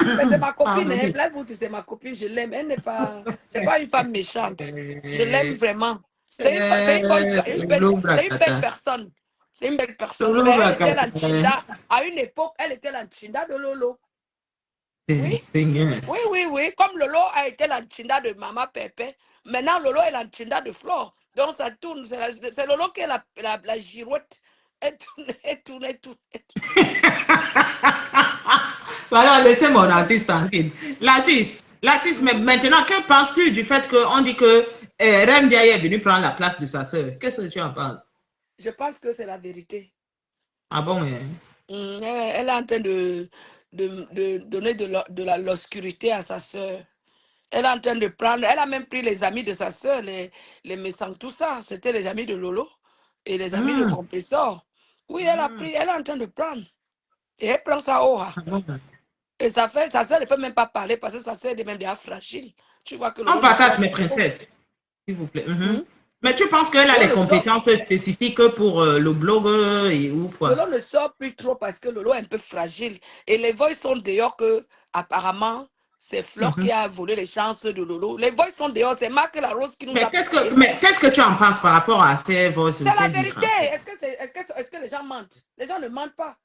Mais c'est ma copine, hein. Black Beauty, c'est ma copine, je l'aime. Elle n'est pas. C'est pas une femme méchante. Je l'aime vraiment. C'est une belle personne. C'est une belle personne. Mais elle était l'Anchinda. À une époque, elle était l'Anchinda de Lolo. Oui. Oui. Comme Lolo a été l'Anchinda de Maman Pépé, maintenant Lolo est l'Anchinda de Flore. Donc ça tourne. C'est Lolo qui est la girouette. Elle tourne. Voilà, laissez mon artiste tranquille. L'artiste, mais maintenant, que penses-tu du fait qu'on dit que Remdia est venu prendre la place de sa sœur? Qu'est-ce que tu en penses? Je pense que c'est la vérité. Ah bon, hein? Elle est en train de donner de l'obscurité à sa sœur. Elle est en train de prendre, elle a même pris les amis de sa sœur, les méchants, tout ça. C'était les amis de Lolo et les amis de Compressor. Oui, elle est en train de prendre. Et elle prend ça haut. Ah bon. Et sa sœur ne peut même pas parler parce que sa sœur est même déjà fragile. Tu vois que On partage mes princesses, s'il vous plaît. Mais tu penses qu'elle a Lolo les ne sort, compétences spécifiques pour le blog et ou quoi? Lolo ne sort plus trop parce que Lolo est un peu fragile. Et les voix sont dehors que, apparemment, c'est Flore qui Mhm. a volé les chances de Lolo. Les voix sont dehors. C'est Marc Larose qui nous a piqué ça. Mais qu'est-ce que tu en penses par rapport à ces voix C'est la sociales vérité. différentes? Est-ce que les gens mentent? Les gens ne mentent pas.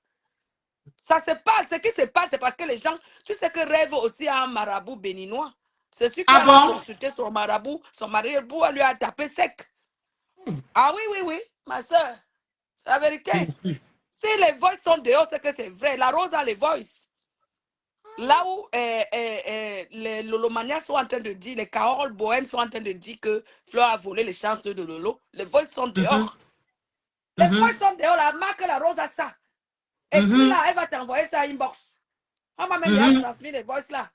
Ça se passe. Ce qui se passe, c'est parce que les gens. Tu sais que Rêve aussi a un marabout béninois. C'est celui qui Ah a bon? consulté son marabout. Son marabout lui a tapé sec. Ah oui, oui, oui, ma soeur. C'est la vérité. Mhm. Si les voix sont dehors, c'est que c'est vrai. La Rose a les voix. Là où les Lolomanias sont en train de dire, les Carole Bohème sont en train de dire que Fleur a volé les chances de Lolo, les voix sont Mhm. dehors. Les voix Mhm. sont dehors. La marque La Rose a ça. Mhm. Écris-là, elle va t'envoyer ça à inbox. On m'a même déjà Mhm. transmis les voix là.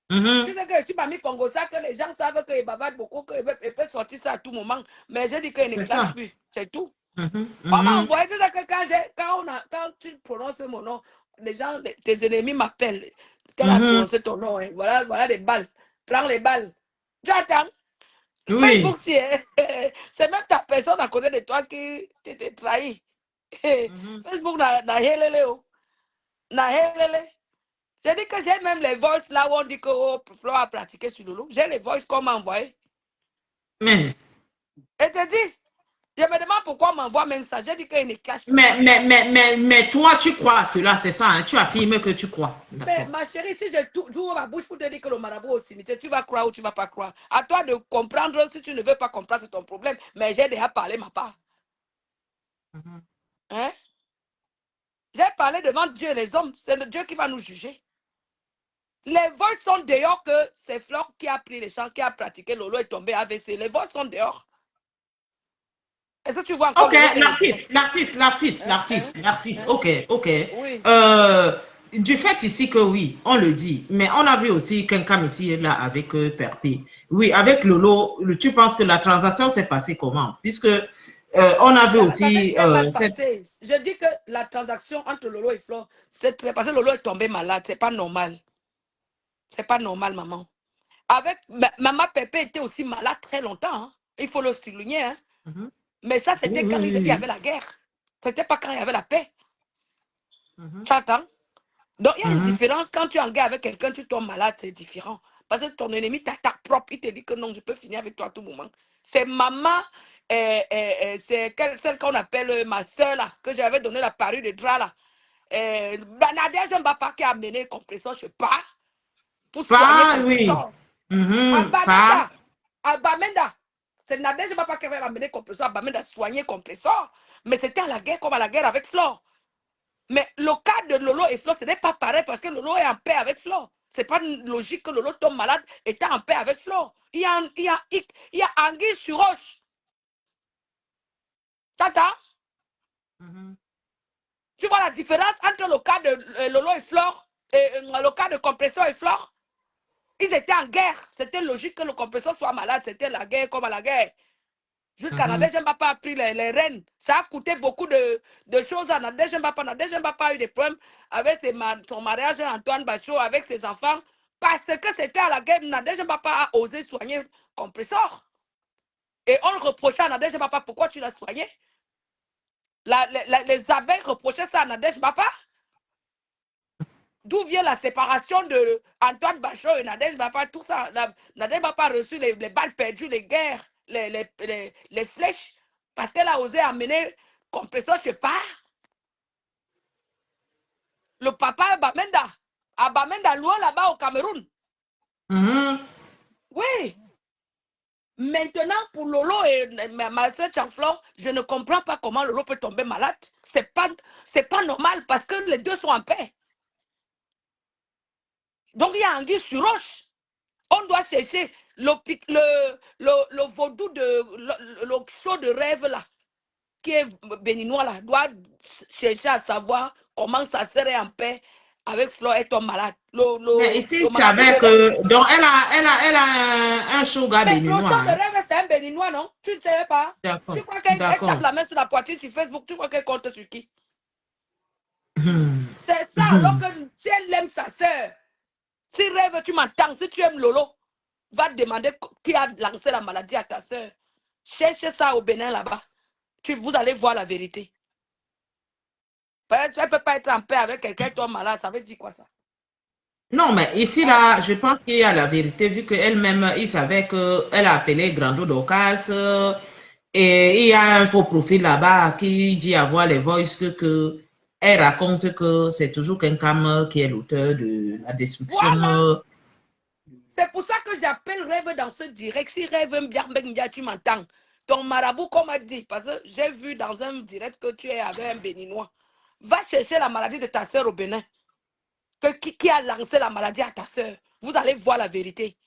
Tu Mhm. sais que je suis pas mis Congo ça, que les gens savent qu'il bavardent beaucoup, qu'il peut sortir ça à tout moment. Mais j'ai dit qu'il ne C'est clash ça. plus. C'est tout. Mhm. On m'a Mhm. envoyé tout ça que quand tu prononces mon nom, les gens, tes ennemis m'appellent. Qu'elle a Mhm. prononcé ton nom. Hein. Voilà, voilà des balles. Prends les balles. Tu attends. Facebook, Oui. c'est même ta personne à côté de toi qui t'était trahi. Mhm. Facebook n'a helele. N'a helele. J'ai dit que j'ai même les voices là où on dit que oh, Flo a pratiqué sur le loup. J'ai les voices qu'on m'a envoyées. Mais, Et te dis, je me demande pourquoi on m'envoie même ça. J'ai dit qu'il ne cache plus. mais toi, tu crois à cela, c'est ça, hein? Tu affirmes que tu crois. Mais D'accord. ma chérie, si je j'ouvre ma bouche pour te dire que le marabout au cimetière, tu vas croire ou tu ne vas pas croire. À toi de comprendre. Si tu ne veux pas comprendre, c'est ton problème. Mais j'ai déjà parlé ma part. Mhm. Hein? J'ai parlé devant Dieu et les hommes. C'est le Dieu qui va nous juger. Les voix sont dehors que c'est Flore qui a pris les champs, qui a pratiqué. Lolo est tombé AVC. Les voix sont dehors. Est-ce que tu vois encore Ok, Lolo faire les dégâts? Hein? Hein? l'artiste, Hein? ok, ok. Oui. Euh, du fait ici que oui, on le dit, mais on a vu aussi quelqu'un ici là avec Perpé. Oui, avec Lolo, tu penses que la transaction s'est passée comment? Puisque on a vu Ça s'est aussi très mal cette... passé. Je dis que la transaction entre Lolo et Flore, c'est très passé. Lolo est tombé malade. C'est pas normal. C'est pas normal, maman. Avec Maman Pépé était aussi malade très longtemps. Hein. Il faut le souligner. Hein. Mhm. Mais ça, Oui, c'était oui, quand oui, il y avait oui. la guerre. C'était pas quand il y avait la paix. Mhm. Tu attends? Donc, il y a une Mhm. différence. Quand tu es en guerre avec quelqu'un, tu tombes malade, c'est différent. Parce que ton ennemi t'attaque propre. Il te dit que non, je peux finir avec toi à tout moment. C'est maman, c'est celle qu'on appelle ma soeur, là, que j'avais donné la parure de drap, là. Nadège Mbapa qui a amené le compresseur, je sais pas, pour soigner Pas, oui. compresseur. Mhm. Pas. Abamenda, Abamenda. C'est Nadège Mbapa qui avait amené compresseur, Abamenda soigner compresseur. Mais c'était à la guerre comme à la guerre avec Flore. Mais le cas de Lolo et Flo, ce n'est pas pareil parce que Lolo est en paix avec Flo. Ce n'est pas logique que Lolo tombe malade étant en paix avec Flo. Il y a anguille sur roche. Tata, Mhm. tu vois la différence entre le cas de Lolo et Flore et le cas de compresseur et Flore? Ils étaient en guerre. C'était logique que le compresseur soit malade. C'était la guerre comme à la guerre. Jusqu'à Mhm. Nadège Mbapa a pris les rênes. Ça a coûté beaucoup de choses à Nadège Mbapa. Nadège Mbapa a eu des problèmes avec son mariage Antoine Bachot, avec ses enfants. Parce que c'était à la guerre, Nadège Mbapa a osé soigner compresseur. Et on le reprochait à Nadège Mbapa, pourquoi tu l'as soigné? Les abeilles reprochaient ça à Nadège Mbapa. D'où vient la séparation de Antoine Bachot et Nadège Mbapa, tout ça. Nadège Mbapa a reçu les balles perdues, les guerres, les flèches, parce qu'elle a osé amener compresseur, je sais pas. Le papa Abamenda, loin là-bas au Cameroun. Mhm. Oui. Maintenant, pour Lolo et ma soeur Chanflor, je ne comprends pas comment Lolo peut tomber malade. C'est pas normal parce que les deux sont en paix. Donc, il y a anguille sur roche. On doit chercher le vaudou le show de rêve là, qui est béninois là, doit chercher à savoir comment ça serait en paix avec Flo et ton malade. Mais ici, Le c'est marabout de avec... rêve. donc, elle a un show gars Mais le béninois, show de hein? rêve, c'est un béninois, non? Tu ne savais pas? D'accord, Tu crois qu'elle tape d'accord. la main sur la poitrine sur Facebook, tu crois qu'elle compte sur qui? Mhm. C'est ça, alors Mhm. que si elle aime sa soeur, si rêve, tu m'entends, si tu aimes Lolo, va te demander qui a lancé la maladie à ta soeur. Cherchez ça au Bénin là-bas. Vous allez voir la vérité. Tu ne peux pas être en paix avec quelqu'un qui est malade. Ça veut dire quoi ça? Non, mais ici, là, je pense qu'il y a la vérité, vu qu'elle-même, il savait qu'elle a appelé Grando Docas et il y a un faux profil là-bas qui dit avoir les voices elle raconte que c'est toujours quelqu'un qui est l'auteur de la destruction. Voilà. C'est pour ça que j'appelle Rêve dans ce direct. Si Rêve bien, tu m'entends. Ton marabout, comme a dit, parce que j'ai vu dans un direct que tu es avec un Béninois. Va chercher la maladie de ta soeur au Bénin. Qui a lancé la maladie à ta soeur. Vous allez voir la vérité.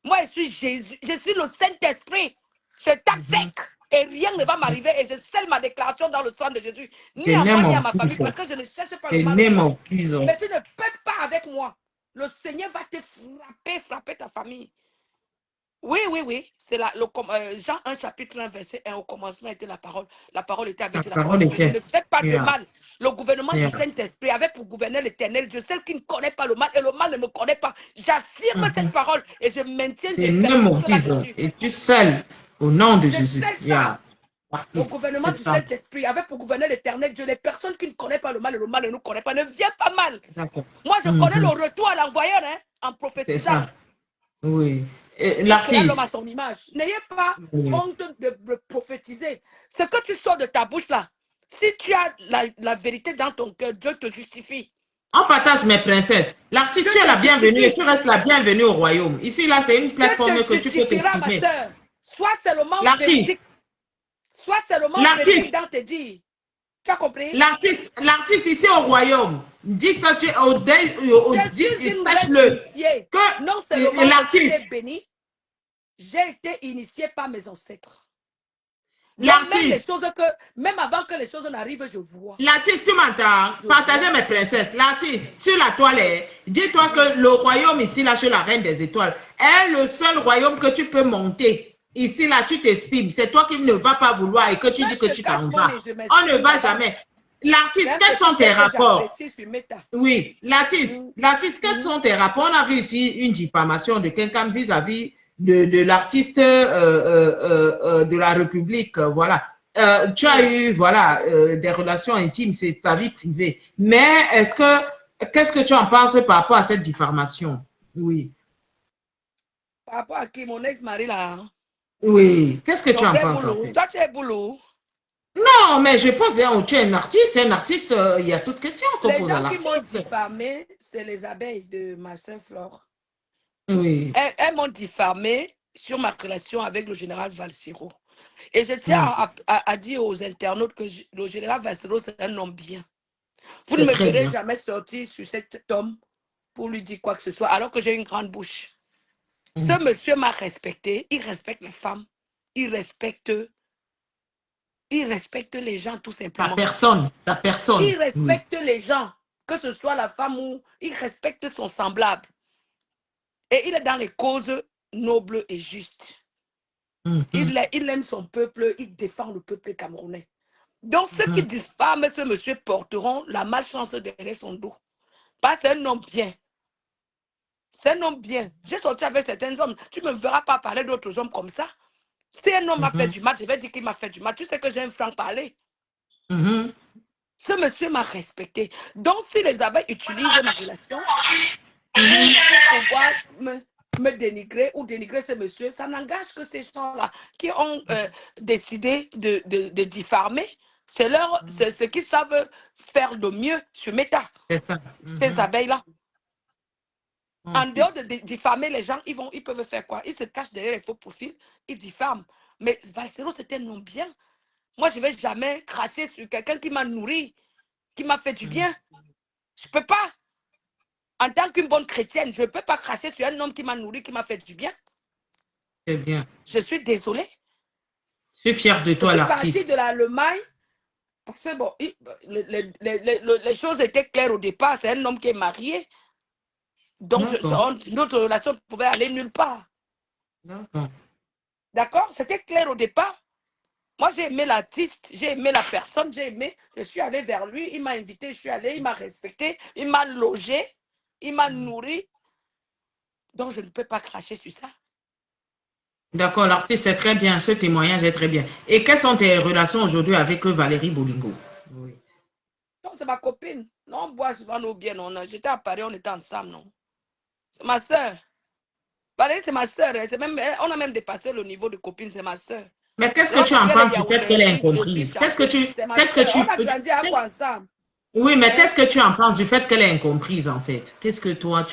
Moi, je suis Jésus. Je suis le Saint-Esprit. Je t'assèque. Et rien ne va m'arriver. Et je scelle ma déclaration dans le sang de Jésus. Ni à moi, ni à ma famille. Parce que je ne cherche pas le mal. Mais tu ne peux pas avec moi. Le Seigneur va te frapper ta famille. Oui. C'est Jean 1, chapitre 1, verset 1. Au commencement était la parole. La parole était avec Dieu. La parole était. Je ne fais pas de mal. Le gouvernement du Saint-Esprit avait pour gouverner l'Éternel. Je sais qui ne connaît pas le mal et le mal ne me connaît pas. J'affirme cette parole et je maintiens, je persiste là-dessus. Et tu seul, au nom de Jésus. Le gouvernement du Saint-Esprit avait pour gouverner l'Éternel Dieu. Les personnes qui ne connaissent pas le mal et le mal ne nous connaissent pas. Ne viens pas mal. Moi, je connais le retour à l'envoyeur en prophétisant. C'est ça. Oui. L'artiste. L'homme à son image. N'ayez pas honte de prophétiser. Ce que tu sors de ta bouche là, si tu as la vérité dans ton cœur, Dieu te justifie. On partage mes princesses. L'artiste, tu es la bienvenue et tu restes la bienvenue au royaume. Ici, là, c'est une plateforme que tu peux t'exprimer. Ma soeur. Sois seulement véridique. Sois seulement véridique dans tes dires. Tu as compris? L'artiste ici au royaume. Dis ça, tu es sache-le. Non seulement j'ai été béni, j'ai été initié par mes ancêtres. Même avant que les choses n'arrivent, je vois. L'artiste, tu m'entends? Partagez mes princesses. L'artiste, sur la toile, dis-toi que le royaume ici, là, chez la reine des étoiles, est le seul royaume que tu peux monter. Ici, là, tu t'exprimes. C'est toi qui ne vas pas vouloir et que tu dis que tu t'en vas. On ne va jamais. L'artiste, quels sont tes rapports? Oui, l'artiste, quels sont tes rapports? On a vu ici une diffamation de quelqu'un vis-à-vis de l'artiste de la République, voilà. Tu as eu, voilà, des relations intimes, c'est ta vie privée. Mais qu'est-ce que tu en penses par rapport à cette diffamation? Oui. Par rapport à qui? Mon ex-mari là? Oui. Qu'est-ce que tu en penses? Toi, tu es boulot. Non, mais je pense que tu es un artiste, il y a toute question qu'on pose à l'artiste. Les gens qui m'ont diffamé, c'est les abeilles de ma soeur Flore. Oui. Elles m'ont diffamé sur ma relation avec le général Valsero. Et je tiens à dire aux internautes que le général Valsero, c'est un homme bien. Vous ne me verrez jamais sortir sur cet homme pour lui dire quoi que ce soit, alors que j'ai une grande bouche. Ce monsieur m'a respecté, il respecte les femmes, il respecte les gens tout simplement. La personne. Il respecte les gens, que ce soit la femme ou il respecte son semblable. Et il est dans les causes nobles et justes. Il aime son peuple, il défend le peuple camerounais. Donc ceux qui diffament ce monsieur porteront la malchance derrière son dos. Parce que c'est un homme bien. C'est un homme bien. J'ai sorti avec certains hommes. Tu ne me verras pas parler d'autres hommes comme ça. Si un homme m'a fait du mal, je vais dire qu'il m'a fait du mal. Tu sais que j'ai un franc-parler. Ce monsieur m'a respecté. Donc, si les abeilles utilisent ma relation pour pouvoir me dénigrer ou dénigrer ce monsieur, ça n'engage que ces gens-là qui ont décidé de diffamer. C'est ce qu'ils savent faire de mieux sur Meta. Ces abeilles-là. En dehors de diffamer les gens, ils peuvent faire quoi? Ils se cachent derrière les faux profils, ils diffament. Mais Valsero, c'était un homme bien. Moi, je ne vais jamais cracher sur quelqu'un qui m'a nourri, qui m'a fait du bien. Je ne peux pas. En tant qu'une bonne chrétienne, je ne peux pas cracher sur un homme qui m'a nourri, qui m'a fait du bien. C'est bien. Je suis désolée. Je suis fière de toi, l'artiste. Je suis partie de l'Allemagne. Parce que bon, les choses étaient claires au départ. C'est un homme qui est marié. Donc, notre relation ne pouvait aller nulle part. D'accord? C'était clair au départ. Moi, j'ai aimé l'artiste, j'ai aimé la personne, je suis allée vers lui, il m'a invité, je suis allée, il m'a respecté, il m'a logé, il m'a nourri. Donc, je ne peux pas cracher sur ça. D'accord, l'artiste, c'est très bien. Ce témoignage est très bien. Et quelles sont tes relations aujourd'hui avec Valérie Bolingo? Oui. Non, c'est ma copine. Non, on boit souvent nos biens. Non, non. J'étais à Paris, on était ensemble, non. C'est ma soeur. Valérie, c'est ma soeur. On a même dépassé le niveau de copine, c'est ma soeur. Mais qu'est-ce C'est que on tu a en fait les penses du fait qu'elle Yaoundé, est je suis incomprise? Django. C'est ma Qu'est-ce que soeur. On tu, a grandi à quoi ensemble? oui, mais Hein? qu'est-ce que tu en penses du fait qu'elle est incomprise, en fait? Qu'est-ce que toi,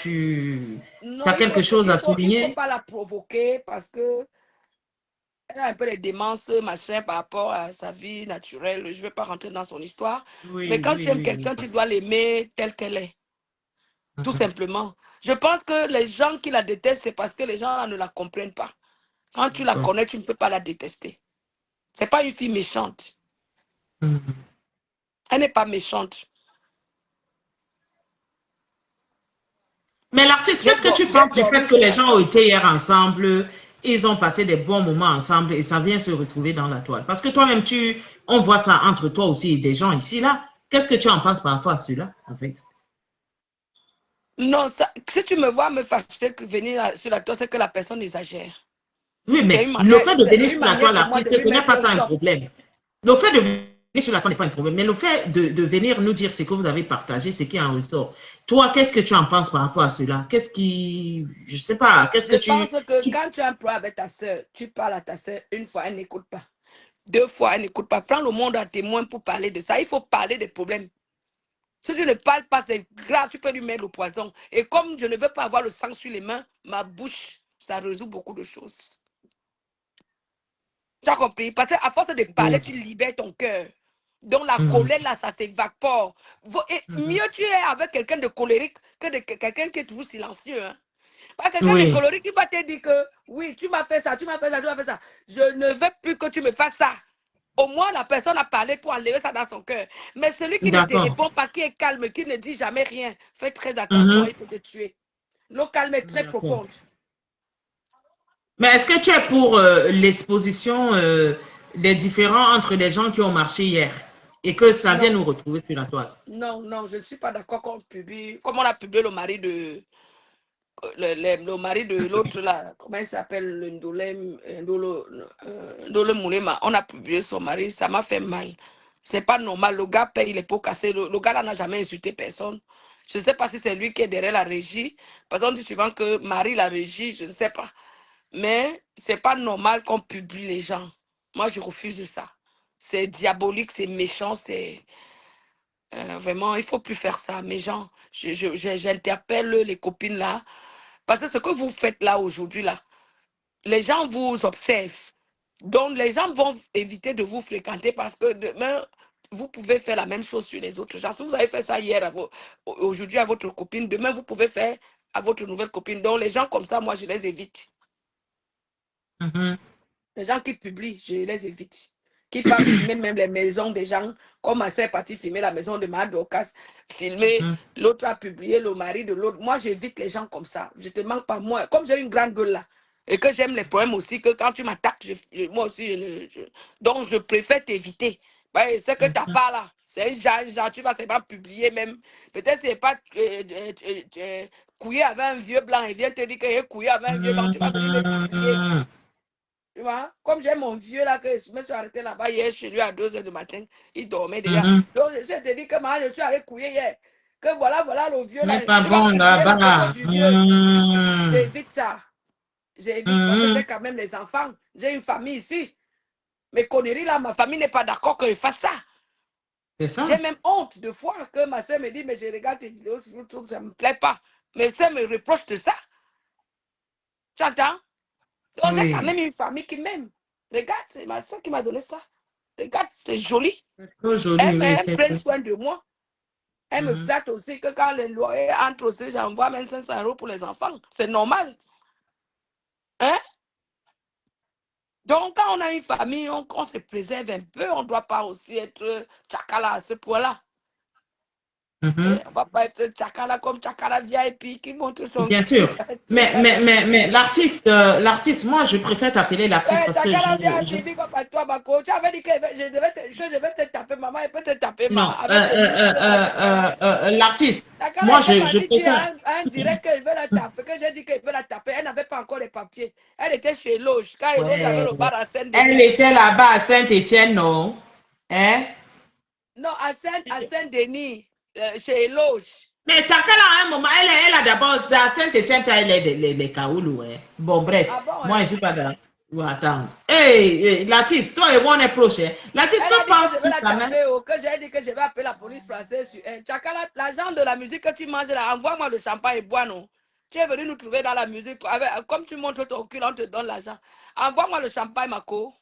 Non, as quelque chose à il faut souligner? pas la provoquer parce que elle a un peu les démences, machin, par rapport à sa vie naturelle. Je ne vais pas rentrer dans son histoire. Mais Oui, quand tu oui, aimes oui, oui. quelqu'un, tu dois l'aimer telle qu'elle est. Tout Mhm. simplement. Je pense que les gens qui la détestent, c'est parce que les gens là ne la comprennent pas. Quand tu la D'accord. connais, tu ne peux pas la détester. C'est pas une fille méchante. Mhm. Elle n'est pas méchante. Mais l'artiste, qu'est-ce que tu J'ai penses du dormi fait que chez les la gens ont soeur. été hier ensemble, ils ont passé des bons moments ensemble et ça vient se retrouver dans la toile? Parce que toi-même, on voit ça entre toi aussi et des gens ici, là. Qu'est-ce que tu en penses par rapport à cela, en fait? Non, si tu me vois me fâcher que venir sur la toile, c'est que la personne exagère. Oui, C'est mais le fait de c'est venir une sur la manière toile, pour moi de l'artiste, lui ce n'est mettre pas un ça un stop. problème. Le fait de venir sur la toile n'est pas un problème, mais le fait de venir nous dire ce que vous avez partagé, ce qui en ressort. Toi, qu'est-ce que tu en penses par rapport à cela? Je sais pas, qu'est-ce Je que pense que tu... quand tu as un problème avec ta soeur, tu parles à ta soeur une fois, elle n'écoute pas. Deux fois, elle n'écoute pas. Prends le monde à témoin pour parler de ça. Il faut parler des problèmes. Si tu ne parles pas, c'est grave, tu peux lui mettre le poison. Et comme je ne veux pas avoir le sang sur les mains, ma bouche, ça résout beaucoup de choses. Tu as compris? Parce qu'à force de parler, Oui. tu libères ton cœur. Donc la Mhm, colère, là, ça s'évapore. Et mhm. mieux tu es avec quelqu'un de colérique que de quelqu'un qui est toujours silencieux. Hein. Pas quelqu'un de Oui, colérique qui va te dire que oui, tu m'as fait ça, tu m'as fait ça, tu m'as fait ça. Je ne veux plus que tu me fasses ça. Au moins, la personne a parlé pour enlever ça dans son cœur. Mais celui qui ne te d'accord. répond pas, qui est calme, qui ne dit jamais rien, fais très attention, Mhm, il peut te tuer. L'eau calme est très d'accord. profonde. Mais est-ce que tu es pour l'exposition des différends entre les gens qui ont marché hier et que ça vient Non, nous retrouver sur la toile? non, non, je ne suis pas d'accord qu'on publie, comme on a publié le mari de, le mari de l'autre là, comment il s'appelle, le Ndolo Moulema, on a publié son mari, ça m'a fait mal. C'est pas normal, le gars paye les pots cassés, le gars là n'a jamais insulté personne. Je ne sais pas si c'est lui qui est derrière la régie, parce qu'on dit souvent que Marie la régie, je ne sais pas. Mais c'est pas normal qu'on publie les gens. Moi, je refuse ça. C'est diabolique, c'est méchant, c'est vraiment, il faut plus faire ça. Mes gens, j'interpelle les copines là. Parce que ce que vous faites là aujourd'hui, là, les gens vous observent. Donc, les gens vont éviter de vous fréquenter parce que demain, vous pouvez faire la même chose sur les autres gens. Si vous avez fait ça hier, aujourd'hui à votre copine, demain, vous pouvez faire à votre nouvelle copine. Donc, les gens comme ça, moi, je les évite. Mhm, Les gens qui publient, je les évite. Qui partent filmer même les maisons des gens, comme ma soeur est partie filmer la maison de Mme Dorcas, filmer, mhm, l'autre a publié le mari de l'autre. Moi, j'évite les gens comme ça. Je te manque pas, moi. Comme j'ai une grande gueule là, et que j'aime les problèmes aussi, que quand tu m'attaques, moi aussi, donc je préfère t'éviter. Ouais, c'est que tu n'as mhm. pas là. C'est un genre, tu vas seulement publier même. Peut-être que c'est pas Couillé avec un vieux blanc, il vient te dire qu'il est couillé avec un vieux blanc, tu vas venir le publier. Mhm. Tu vois, comme j'ai mon vieux là, que je me suis arrêté là-bas hier chez lui à 2 h du matin, il dormait déjà. Mhm. Donc, je sais te dire que moi, je suis allé couiller hier. Que voilà, voilà le vieux Ce là. n'est pas Tu vas bon publier la photo là-bas. du vieux. Mhm, J'évite ça. J'évite parce que mhm. j'ai quand même les enfants. J'ai une famille ici. Mes conneries là, ma famille n'est pas d'accord que je fasse ça. C'est J'ai ça. même honte de fois que ma soeur me dit, mais je regarde tes vidéos sur YouTube, ça ne me plaît pas. Mais ça me reproche de ça. Tu entends? Donc, j'ai quand Oui. même une famille qui m'aime. Regarde, c'est ma soeur qui m'a donné ça. Regarde, c'est joli. C'est trop joli, oui, Elle c'est prend ça. soin de moi. Elle me Mhm, flatte aussi que quand les loyers entrent aussi, j'envoie même 500 € pour les enfants. C'est normal. Hein? Donc, quand on a une famille, on se préserve un peu. On ne doit pas aussi être tchakala à ce point-là. mhm. Hein? On ne va pas être tchakala comme tchakala VIP qui montre son Bien cul. sûr. Mais l'artiste, moi, je préfère t'appeler l'artiste Ouais, parce que tchakala VIP, big up à toi, Bako. Tu avais dit que je vais te taper, maman. Elle peut te taper, non, maman. Avec tes muscles là, tchakala. l'artiste, Tchakala moi, était je parti dire préfère, à un dirait qu'il veut la taper, que j'ai dit qu'il veut la taper. Elle n'avait pas encore les papiers. Elle était chez Loge. Quand Loge avait Ouais. le bar à Elle Saint-Denis. était là-bas à Saint-Étienne, non? Hein? Non, à Saint-Denis, chez Loge. Mais Takala, à un moment, elle a d'abord, à Saint-Étienne, elle est les Kaoulou, hein. Bon, bref, Ah bon, moi, hein? je suis pas dans. Ou attends. Hey, Latis, toi et moi, on est proches, hein. Latis, Elle a que dit que je vais penses-tu la quand même? taper, oh, que j'ai dit que je vais appeler la police française sur elle. Chakala, l'agent de la musique que tu manges là, envoie-moi le champagne et bois, non. Tu es venu nous trouver dans la musique. Comme tu montres ton cul, on te donne l'argent. Envoie-moi le champagne, Mako.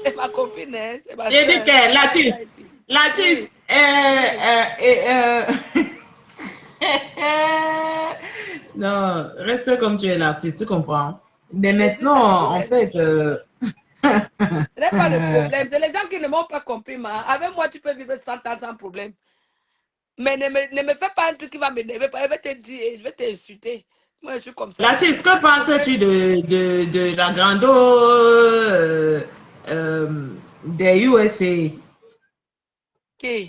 C'est ma copine, hein, c'est ma J'ai dit soeur. que Latis, Latis, Oui, oui. non, reste comme tu es l'artiste, tu comprends? Mais Je suis maintenant, en naturelle. fait, Ce n'est pas le problème. C'est les gens qui ne m'ont pas compris, ma. Avec moi, tu peux vivre 100 ans sans problème. Mais ne me fais pas un truc qui va m'énerver. Je vais te dire, je vais t'insulter. Moi, je suis comme ça. Latis, que Si tu me fais penses-tu de la grande des USA? qui?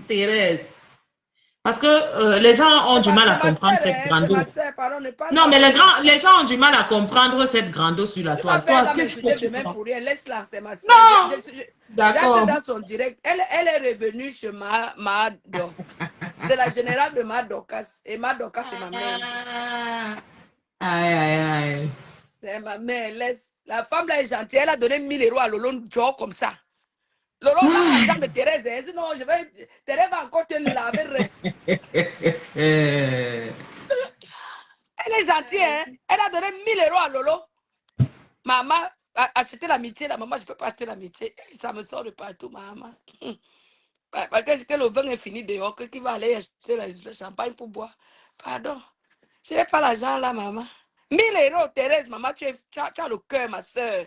Thérèse. Parce que les gens ont du mal à C'est ma comprendre soeur, cette hein, c'est grande. ma soeur. Pardon, ne parle Non, pas mais comme ça. les gens ont du mal à comprendre cette grande sur la Tu m'as toile. fait, elle Toi, va qu'est-ce que m'insulter tu demain penses? pour rien. Laisse-la, c'est ma soeur. Non, J'entre d'accord. dans son direct. Elle est revenue chez Mado. C'est la générale de Madokas. Et Madokas, c'est ma mère. Aïe, aïe, aïe. C'est ma mère. Laisse. La femme là est gentille. Elle a donné 1000 € à Lolo Joe comme ça. Lolo, là, l'argent de Thérèse. Elle dit non, Thérèse va encore te laver. Elle est gentille, hein. Elle a donné 1000 € à Lolo. Maman a acheté l'amitié. La maman, je ne peux pas acheter l'amitié. Ça me sort de partout, maman. Parce que le vin est fini dehors, qui va aller acheter le champagne pour boire. Pardon. Je n'ai pas l'argent là, maman. 1000 €, Thérèse, maman, tu as le cœur, ma soeur.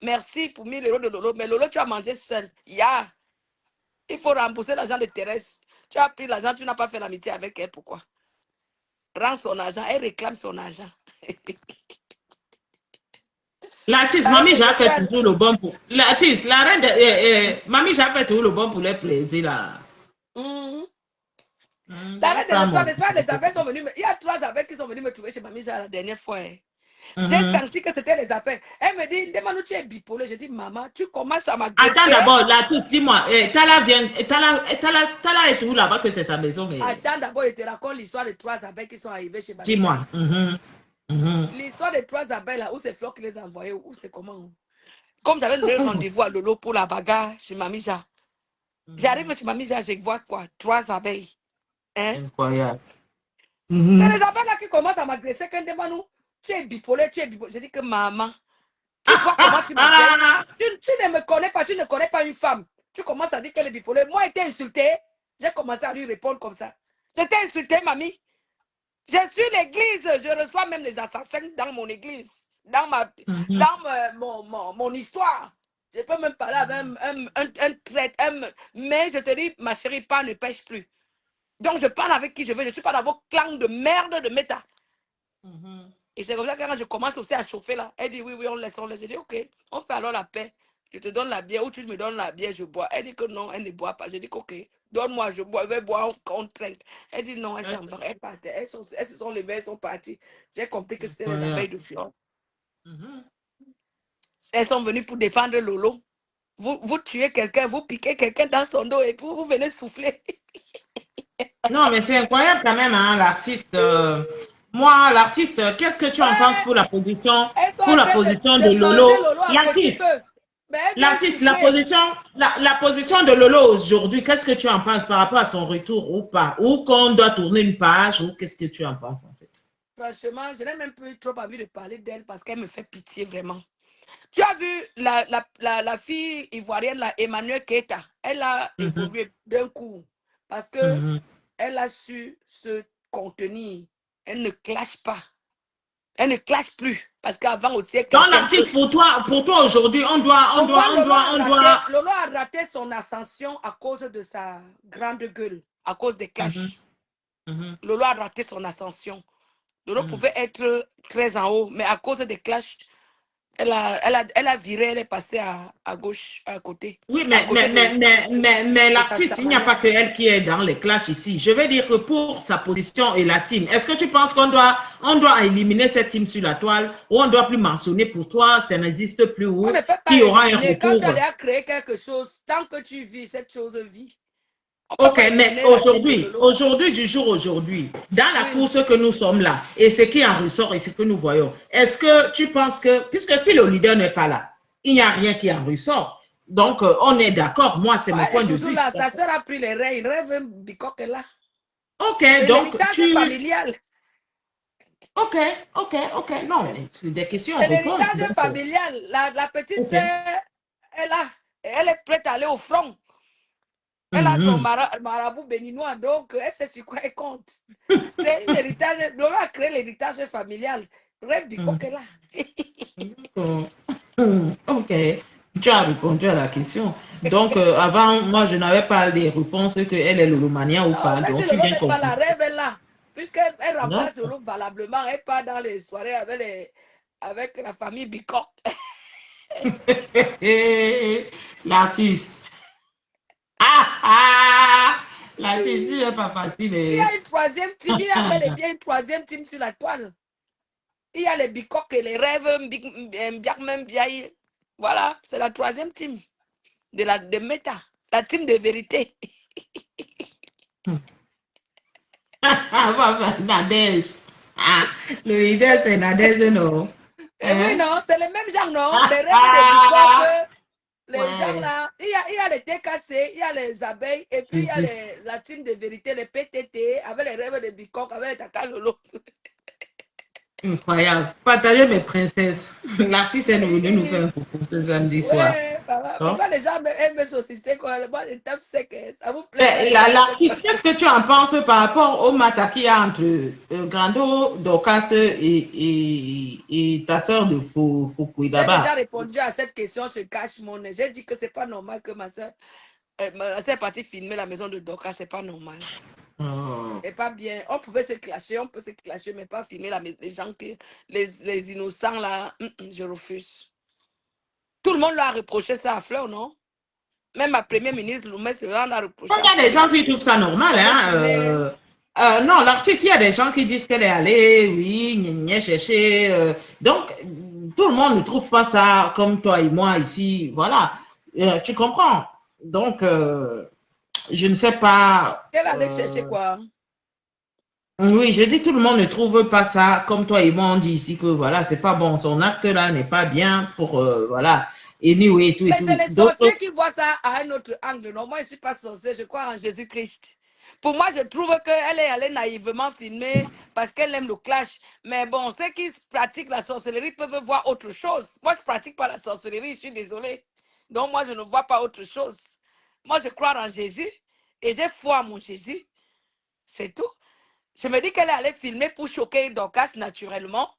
Merci pour 1000 € de Lolo. Mais Lolo, tu as mangé seul. Il faut rembourser l'argent de Thérèse. Tu as pris l'argent, tu n'as pas fait l'amitié avec elle. Pourquoi? Rends son argent. Elle réclame son argent. Latis, La reine mamie, de j'ai fait Jocal. toujours le bon pour. Latis, la reine de. Mamie, j'ai fait toujours le bon pour les plaisirs, là. La J'avais reine pas de Jocal, mon. n'est-ce pas, les appels sont venus. Il y a 3 appels qui sont venus me trouver chez Mamie la dernière fois. Hein. J'ai Mhm. senti que c'était les appels. Elle me dit, demande-nous, tu es bipolaire. Je dis, maman, tu commences à Attends m'agresser. d'abord, Latis, dis-moi, Tala vient. Tala est où là-bas que c'est sa maison? Attends, d'abord, je te raconte l'histoire de 3 appels qui sont arrivés chez Mamisa. Dis-moi. Mhm. Mhm. L'histoire des 3 appels, là, où c'est Flore qui les a envoyés, où c'est comment? Comme j'avais donné rendez-vous à Lolo pour la bagarre chez Mamisa. J'arrive chez Mamisa, je vois quoi? 3 abeilles. Hein? Incroyable. C'est Mhm. les abeilles là qui commencent à m'agresser. Quand demande nous, tu es bipolaire, tu es bipolaire. Je dis que maman, tu vois comment tu m'agresses? Tu ne me connais pas, tu ne connais pas une femme. Tu commences à dire qu'elle est bipolaire. Moi, j'étais insultée. J'ai commencé à lui répondre comme ça. J'étais insultée, mamie. Je suis l'église. Je reçois même les assassins dans mon église. Mhm. Mon histoire. Je peux même parler avec un traître. Mais je te dis, ma chérie, pas ne pêche plus. Donc, je parle avec qui je veux. Je ne suis pas dans vos clans de merde de méta. Mhm. Et c'est comme ça que quand je commence aussi à chauffer là, elle dit oui, oui, on laisse, on laisse. Je dis ok, on fait alors la paix. Je te donne la bière ou tu me donnes la bière, je bois. Elle dit que non, elle ne boit pas. Je dis ok, donne-moi, je bois, je vais boire, on trinque. Elle dit non, elle s'en va, elle partait. Elles se sont levées, elles sont parties. J'ai compris que c'était les abeilles de Fion. Mhm. Elles sont venues pour défendre Lolo. Vous tuez quelqu'un, vous piquez quelqu'un dans son dos et puis vous venez souffler. Non, mais c'est incroyable quand même, hein, l'artiste. Moi, l'artiste, qu'est-ce que tu en penses Elles sont pour en la train position de de manger Lolo? Lolo à petit feu. Mais elles viennent L'artiste, souffler. la position de Lolo aujourd'hui, qu'est-ce que tu en penses par rapport à son retour ou pas? Ou qu'on doit tourner une page, ou qu'est-ce que tu en penses en fait? Franchement, je n'ai même plus trop envie de parler d'elle parce qu'elle me fait pitié vraiment. Tu as vu la fille ivoirienne, là, Emmanuel Keita, elle a Mhm, évolué d'un coup parce que mhm. elle a su se contenir. Elle ne clash pas. Elle ne clash plus. Parce qu'avant aussi, elle Donc clashait un peu. l'artiste, pour toi aujourd'hui, Pour moi, Lolo a raté son ascension à cause de sa grande gueule, à cause des Mhm, clashs. mhm, Lolo a raté son ascension. Lolo mhm. pouvait être très en haut, mais à cause des clashs, Elle a viré, elle est passée à gauche, à côté. Oui, À côté mais de sa l'artiste, il n'y a pas manière. que elle qui est dans les clashs ici. Je veux dire que pour sa position et la team, est-ce que tu penses qu'on doit éliminer cette team sur la toile ou on ne doit plus mentionner pour toi, ça n'existe plus On ou ne peut qu'il y pas aura un éliminer. Quand tu as retour? déjà créé quelque chose, tant que tu vis, cette chose vit. On ne peut Ok, pas mais éliminer la team de Lolo. du jour aujourd'hui, dans la Oui. course que nous sommes là, et ce qui en ressort et ce que nous voyons, est-ce que tu penses que, puisque si le leader n'est pas là, il n'y a rien qui en ressort. Donc, on est d'accord, moi, c'est Oh, mon elle est point de toujours vue. là. Sa sœur a pris les rênes. Il rêve un bicoque là. Ok, C'est donc l'héritage familial. ok, ok, non, c'est des C'est questions-réponses. l'héritage familial. La petite Ok. sœur, elle est prête à aller au front. Elle a son Mhm. marabout béninois, donc elle sait sur quoi elle compte. C'est l'héritage. L'on a créé l'héritage familial. Rêve du coq là. Mhm. Ok, tu as répondu à la question. Donc, avant, moi, je n'avais pas les réponses qu'elle est lolomania ou Non, pas. mais Donc, si tu Lolo viens n'est pas là, confirmer. rêve est là. Puisqu'elle remplace D'accord. Lolo valablement, elle part dans les soirées avec la famille Bicoque. L'artiste. L'artiste, c'est pas facile. Il y a une troisième team, il y a bel et bien une troisième team sur la toile. Il y a les bicoques et les rêves, voilà, c'est la troisième team de Meta, la team de vérité. Nadège. Ah, le leader, c'est Nadège, non? Et oui, Hein? non, c'est le même genre, non? Les rêves des bicoques, les gens Ouais, là, il y a les TKC, il y a les abeilles, et puis il y a Jésus. la team de vérité, les PTT, avec les rêves des bicoques, avec les tata lolo. Incroyable. Partagez mes princesses. L'artiste est venu nous faire un coucou ce samedi soir. Ouais, papa, Bon. pourquoi les gens aiment me solliciter quand moi je tape sec, ça vous plaît quand je tape sec? L'artiste, qu'est-ce que tu en penses par rapport au matin qu'il y a entre Grando, Dorcas et ta soeur de Foucault J'ai déjà là-bas? répondu à cette question sur Cash Money. J'ai dit que c'est pas normal que ma soeur est partie filmer la maison de Doka, c'est pas normal. Oh. C'est pas bien. On pouvait se clasher, on peut se clasher, mais pas filmer les gens, les innocents là. Je refuse. Tout le monde l'a reproché ça à Fleur, non? Même ma première ministre, Loumé Seran, l'a reproché Il à y a des Fleur. gens qui trouvent ça normal, D'aller hein. filmer. Non, l'artiste, il y a des gens qui disent qu'elle est allée, oui, chercher. Donc, tout le monde ne trouve pas ça comme toi et moi ici. Voilà. Tu comprends? Donc, je ne sais pas. Elle allait chercher quoi? Oui, je dis tout le monde ne trouve pas ça comme toi et moi on dit ici que voilà, c'est pas bon, son acte là n'est pas bien pour voilà. Anyway, et tout et Mais c'est tout. les D'autres, sorciers qui voient ça à un autre angle. Non, moi, je ne suis pas sorcier, je crois en Jésus-Christ. Pour moi, je trouve qu'elle est allée naïvement filmer parce qu'elle aime le clash. Mais bon, ceux qui pratiquent la sorcellerie peuvent voir autre chose. Moi, je ne pratique pas la sorcellerie, je suis désolée. Donc, moi, je ne vois pas autre chose. Moi, je crois en Jésus et j'ai foi en mon Jésus. C'est tout. Je me dis qu'elle est allée filmer pour choquer Dorcas naturellement.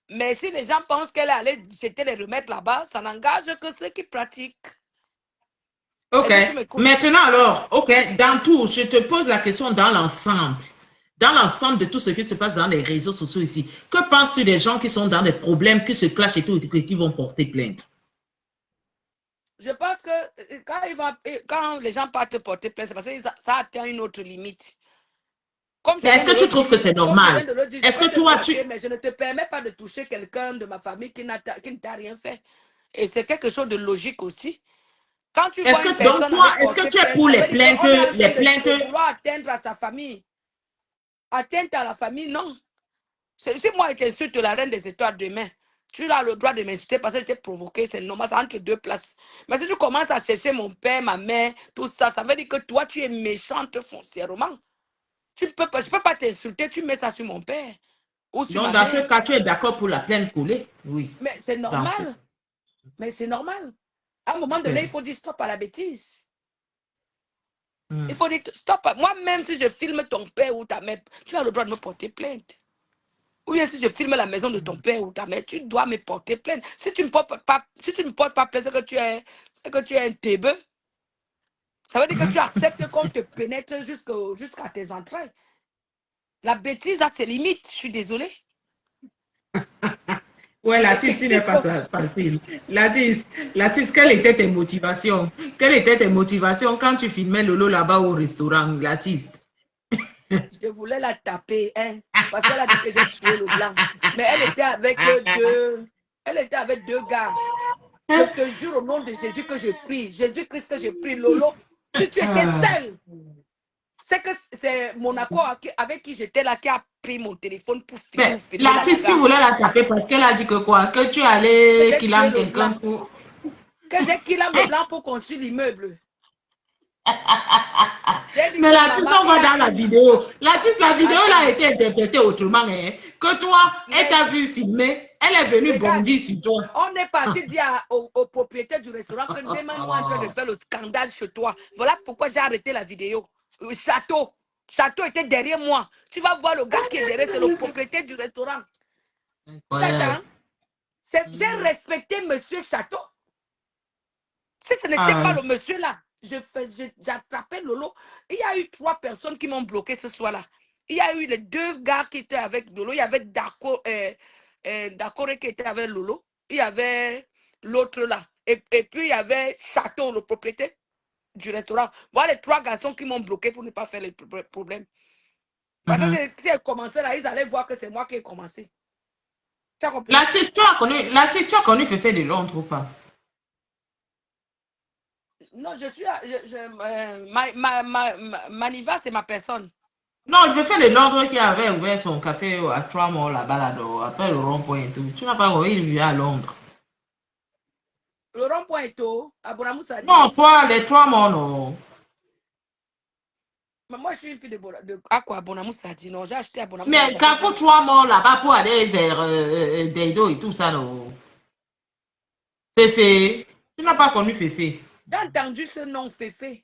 Mais si les gens pensent qu'elle est allée jeter les remèdes là-bas, ça n'engage que ceux qui pratiquent. ok. Est-ce que tu m'écoutes? Maintenant alors, ok, dans tout, je te pose la question dans l'ensemble de tout ce qui se passe dans les réseaux sociaux ici. Que penses-tu des gens qui sont dans des problèmes, qui se clashent et tout, et qui vont porter plainte? Je pense que quand les gens partent porter plainte, c'est parce que ça atteint une autre limite. Comme je Mais viens est-ce de que le tu trouves que dire, c'est normal? je Est-ce peux que te toi, clasher, mais je ne te permets pas de toucher quelqu'un de ma famille qui ne t'a rien fait. Et c'est quelque chose de logique aussi. Quand tu est-ce vois une que, donc personne toi, aller est-ce que porter tu es plainte, pour ça veut dire qu'on est en train les plaintes? de vouloir atteindre à sa famille. Atteindre à la famille, non. Si moi, je t'insulte la reine des étoiles demain, tu as le droit de m'insulter parce que je t'ai provoqué, c'est normal, c'est entre deux places. Mais si tu commences à chercher mon père, ma mère, tout ça, ça veut dire que toi, tu es méchante foncièrement. Je ne peux pas t'insulter, tu mets ça sur mon père ou sur Donc, ma dans mère. ce cas, tu es d'accord pour la plainte collée? Oui. Mais c'est Dans ce... normal. Mais c'est normal. À un moment donné, il Ok. faut dire stop à la bêtise. Hmm. Il faut dire stop. Moi-même, si je filme ton père ou ta mère, tu as le droit de me porter plainte. Ou bien si je filme la maison de ton père ou ta mère, tu dois me porter plainte. Si tu ne me portes pas plainte, c'est que tu es un tébeux. Ça veut dire que tu acceptes qu'on te pénètre jusqu'à tes entrailles. La bêtise a ses limites, je suis désolée. Ouais, l'artiste, il n'est pas facile. L'artiste, quelles étaient tes motivations? Quelles étaient tes motivations quand tu filmais Lolo là-bas au restaurant, l'artiste? Je voulais la taper, hein, parce qu'elle a dit que j'ai tué le blanc. Mais elle était avec deux gars. Je te jure au nom de Jésus que je prie. Jésus-Christ que je prie. Lolo, si tu étais seul, c'est que c'est Monaco avec qui j'étais là qui a pris mon téléphone pour Mais filmer la l'artiste, tu bagarre. voulais la taper parce qu'elle a dit que quoi? Que tu allais qu'il aime quelqu'un pour... Que j'ai qu'il aime le blanc pour construire l'immeuble. Mais l'artiste, on voit dans la vidéo. L'artiste, la vidéo là a été interprétée autrement. Hein. Que toi, elle t'a vu filmer, elle est venue bondir sur toi. On est parti dire au propriétaire du restaurant que demain nous en train de faire le scandale chez toi. Voilà pourquoi j'ai arrêté la vidéo. Château était derrière moi. Tu vas voir le gars qui est derrière, c'est le propriétaire du restaurant. J'ai respecté monsieur Château. Si ce n'était pas le monsieur là, j'attrapais Lolo. Il y a eu 3 personnes qui m'ont bloqué ce soir-là. Il y a eu les 2 gars qui étaient avec Lolo. Il y avait Dako qui était avec Lolo. Il y avait l'autre là. Et puis il y avait Château, le propriétaire du restaurant. Voilà les 3 garçons qui m'ont bloqué pour ne pas faire les problèmes. Parce que si elle commençait là, ils allaient voir que c'est moi qui ai commencé. L'artiste, tu as connu Féfé de Londres ou pas? Non, je suis. Maniva, c'est ma personne. Non, Féfé de Londres qui avait ouvert son café à 3 mois là-bas, là, après le rond-point et tout. Tu n'as pas compris, il vivait à Londres. Le rond-point est où? À Bonamoussa. Non, toi, les 3 mois, non. Mais moi, je suis une fille de quoi, Bonamoussa dit non, j'ai acheté à Bonamoussa. Mais quand faut 3 mois là-bas pour aller vers Deido et tout ça, non. Féfé, tu n'as pas connu Féfé. J'ai entendu ce nom, Féfé.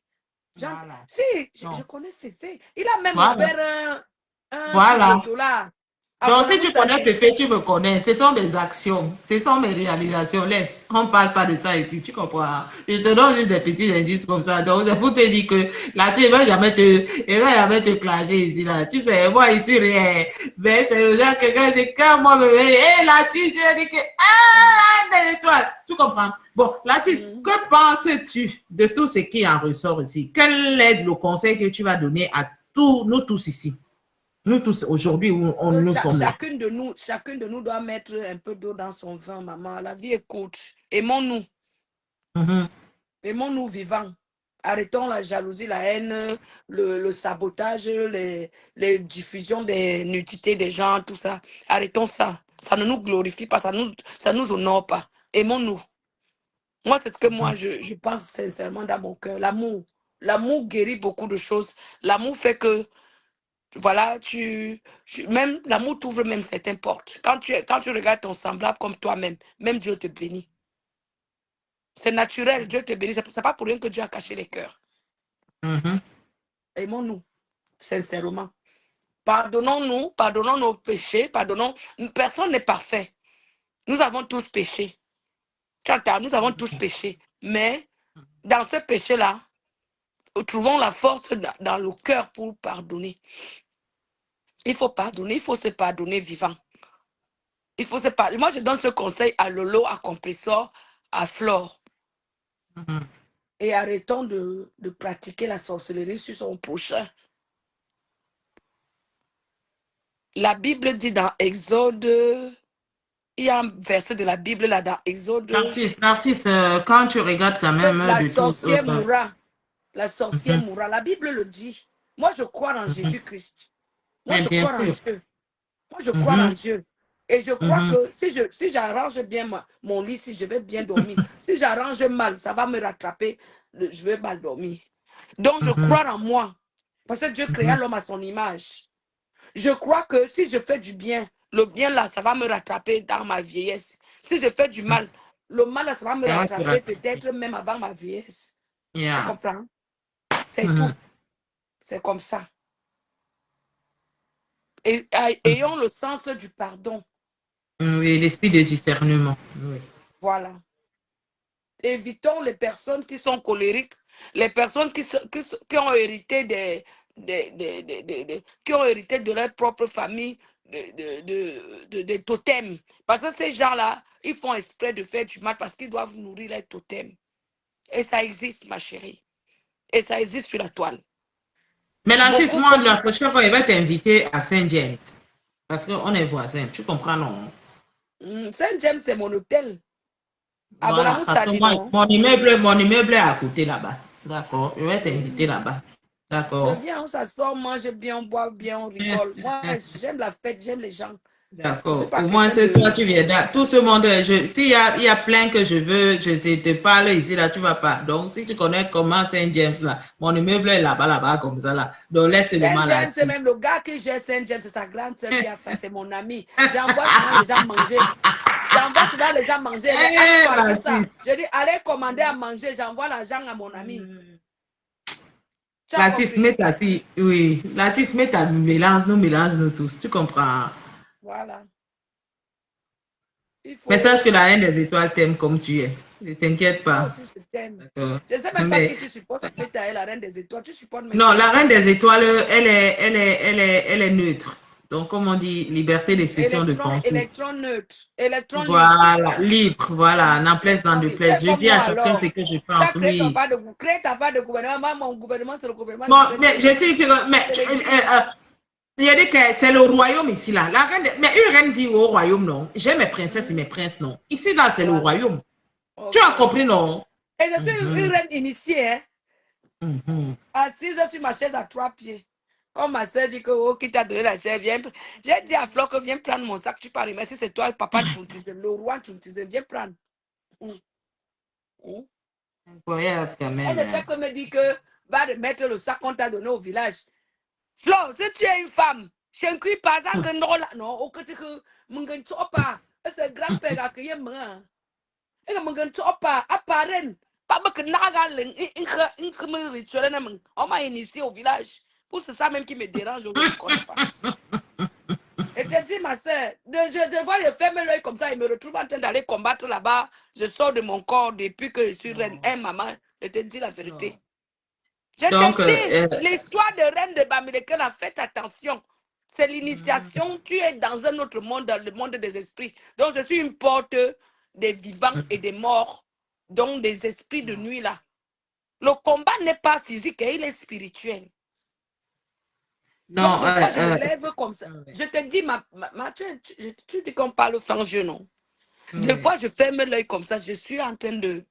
Voilà. Si, je connais Féfé. Il a même ouvert un $1. Donc, si tu connais Féfé, tu me connais. Ce sont des actions. Ce sont mes réalisations. Laisse. On ne parle pas de ça ici. Tu comprends? Je te donne juste des petits indices comme ça. Donc, c'est pour te dire que là, tu ne vas jamais te clasher ici. Là. Tu sais, moi, je suis rien. Mais c'est le genre quelqu'un dit, quand moi, me hé, là, tu dis que, des étoiles. Tu comprends? Bon, Latif, que penses-tu de tout ce qui en ressort ici? Quel est le conseil que tu vas donner à nous tous ici? Nous tous, aujourd'hui, où nous sommes là. Chacun de nous doit mettre un peu d'eau dans son vin, maman. La vie est courte. Aimons-nous. Aimons-nous vivants. Arrêtons la jalousie, la haine, le sabotage, les diffusions des nudités des gens, tout ça. Arrêtons ça. Ça ne nous glorifie pas, ça nous honore pas. Aimons-nous. Moi, c'est ce que moi, je pense sincèrement dans mon cœur. L'amour. L'amour guérit beaucoup de choses. L'amour fait que voilà, même l'amour t'ouvre même certaines portes. Quand tu regardes ton semblable comme toi-même, même Dieu te bénit. C'est naturel, Dieu te bénit. C'est pas pour rien que Dieu a caché les cœurs. Aimons-nous, sincèrement. Pardonnons-nous, pardonnons nos péchés, Personne n'est parfait. Nous avons tous péché. Nous avons tous péché. Mais dans ce péché-là, nous trouvons la force dans le cœur pour pardonner. Il faut pardonner, il faut se pardonner vivant. Il faut se pardonner. Moi, je donne ce conseil à Lolo, à Compressor, à Flore. Et arrêtons de pratiquer la sorcellerie sur son prochain. La Bible dit dans Exode, il y a un verset de la Bible là dans Exode. Narcisse, quand tu regardes quand même... La sorcière mourra. La sorcière mourra. La Bible le dit. Moi, je crois en Jésus-Christ. Moi, je crois en Dieu. Moi, je crois en Dieu. Et je crois que si j'arrange bien mon lit, si je vais bien dormir, si j'arrange mal, ça va me rattraper, je vais mal dormir. Donc, je crois en moi. Parce que Dieu créa l'homme à son image. Je crois que si je fais du bien, le bien là, ça va me rattraper dans ma vieillesse. Si je fais du mal, le mal là, ça va me rattraper peut-être même avant ma vieillesse. Tu comprends? C'est tout. C'est comme ça. Et ayons le sens du pardon. Oui, l'esprit de discernement. Oui. Voilà. Évitons les personnes qui sont colériques, les personnes qui ont hérité qui ont hérité de leur propre famille, des totems. Parce que ces gens-là, ils font exprès de faire du mal parce qu'ils doivent nourrir les totems. Et ça existe, ma chérie. Et ça existe sur la toile. Mais l'artiste, Beaucoup moi, font... la prochaine fois, il va t'inviter à Saint-James. Parce qu'on est voisins. Tu comprends, non? Saint-James, c'est mon hôtel. À Voilà. Bonamou, Parce ça que dit moi, non. mon immeuble est à côté là-bas. D'accord. Je vais t'inviter là-bas. Je D'accord. viens, on s'assoit, on mange bien, on boit bien, on rigole. Moi, j'aime la fête, j'aime les gens. Je ne suis D'accord. pas Au moins, quelqu'un c'est toi, de... tu viendras. Tout ce monde, s'il y a plein que je veux, je te parle ici, là, tu vas pas. Donc, si tu connais comment Saint-James, là, mon immeuble est là-bas, là-bas, comme ça, là. Donc, laisse seulement Saint-James, c'est là-dessus. même le gars qui gère Saint-James, c'est sa grande soeur qui a ça, c'est mon ami. J'envoie souvent les gens manger. J'envoie souvent les gens manger. Les Eh, aquas, tout ça. Baptiste. Je dis, allez commander à manger, j'envoie l'argent à mon ami. Tu as L'artiste met compris? ta, si, oui, l'artiste met ta mélange nous tous. Tu comprends? Voilà. Il Mais sache faut... que la reine des étoiles t'aime comme tu es. Ne t'inquiète Moi pas. aussi, je t'aime. D'accord. Je ne sais même pas Mais qui tu supportes, si tu es la reine des étoiles. Tu supportes même non, qui? la reine des étoiles, elle est neutre. Donc, comme on dit, liberté d'expression de pensée. Électron neutre. Électron libre. Voilà, libre, voilà, n'en plaise, n'en Électron libre. Tu es déplaise. Je comme dis moi à chacun ce alors. que je Tu as pense, créé ton oui. part de, crée ta part de gouvernement. Moi, mon gouvernement, c'est le gouvernement Bon, de mais je Saint-Esprit. dis, mais C'est l'église. il a dit que c'est le royaume ici, là. La reine, mais une reine vit au royaume, non. J'ai mes princesses et mes princes, non. Ici, là, c'est le Voilà. royaume. Tu OK. as Et compris, non? je suis une Mhm, reine initiée, hein, mhm. assise sur ma chaise à 3 pieds. Comme ma soeur dit que, oh, qui t'a donné la chaise, viens. J'ai dit à Flo que viens prendre mon sac, tu pars. Mais si c'est toi, le papa de Tuntisem, le roi de Tuntisem, viens prendre. Hum, hum. Incroyable, quand Elle même, ne hein. fait que me dire que va remettre le sac qu'on t'a donné au village. Flo, si tu es une femme, je ne suis pas en train de non, au côté que mon gars ne pas. C'est grand-père qui a accueilli moi. Et que mon gars ne pas, apparent. Pas que naga me rituel na mon. On m'a initié au village. Pour c'est ça même qui me dérange, je ne reconnais pas. Et te dis, ma soeur, je vois, je ferme l'œil comme ça, il me retrouve en train d'aller combattre là-bas. Je sors de mon corps depuis que je suis reine. Non, Hein, maman, je te dis la vérité. non. Je Donc, te dis, l'histoire de reine de Bamileke, faites attention. C'est l'initiation. Tu es dans un autre monde, dans le monde des esprits. Donc, je suis une porte des vivants et des morts, donc des esprits de nuit là. Le combat n'est pas physique, il est spirituel. Donc, non, des fois, je me lève comme ça. Je te dis, tu dis qu'on parle français, non? Des oui. fois, je ferme l'œil comme ça. Je suis en train de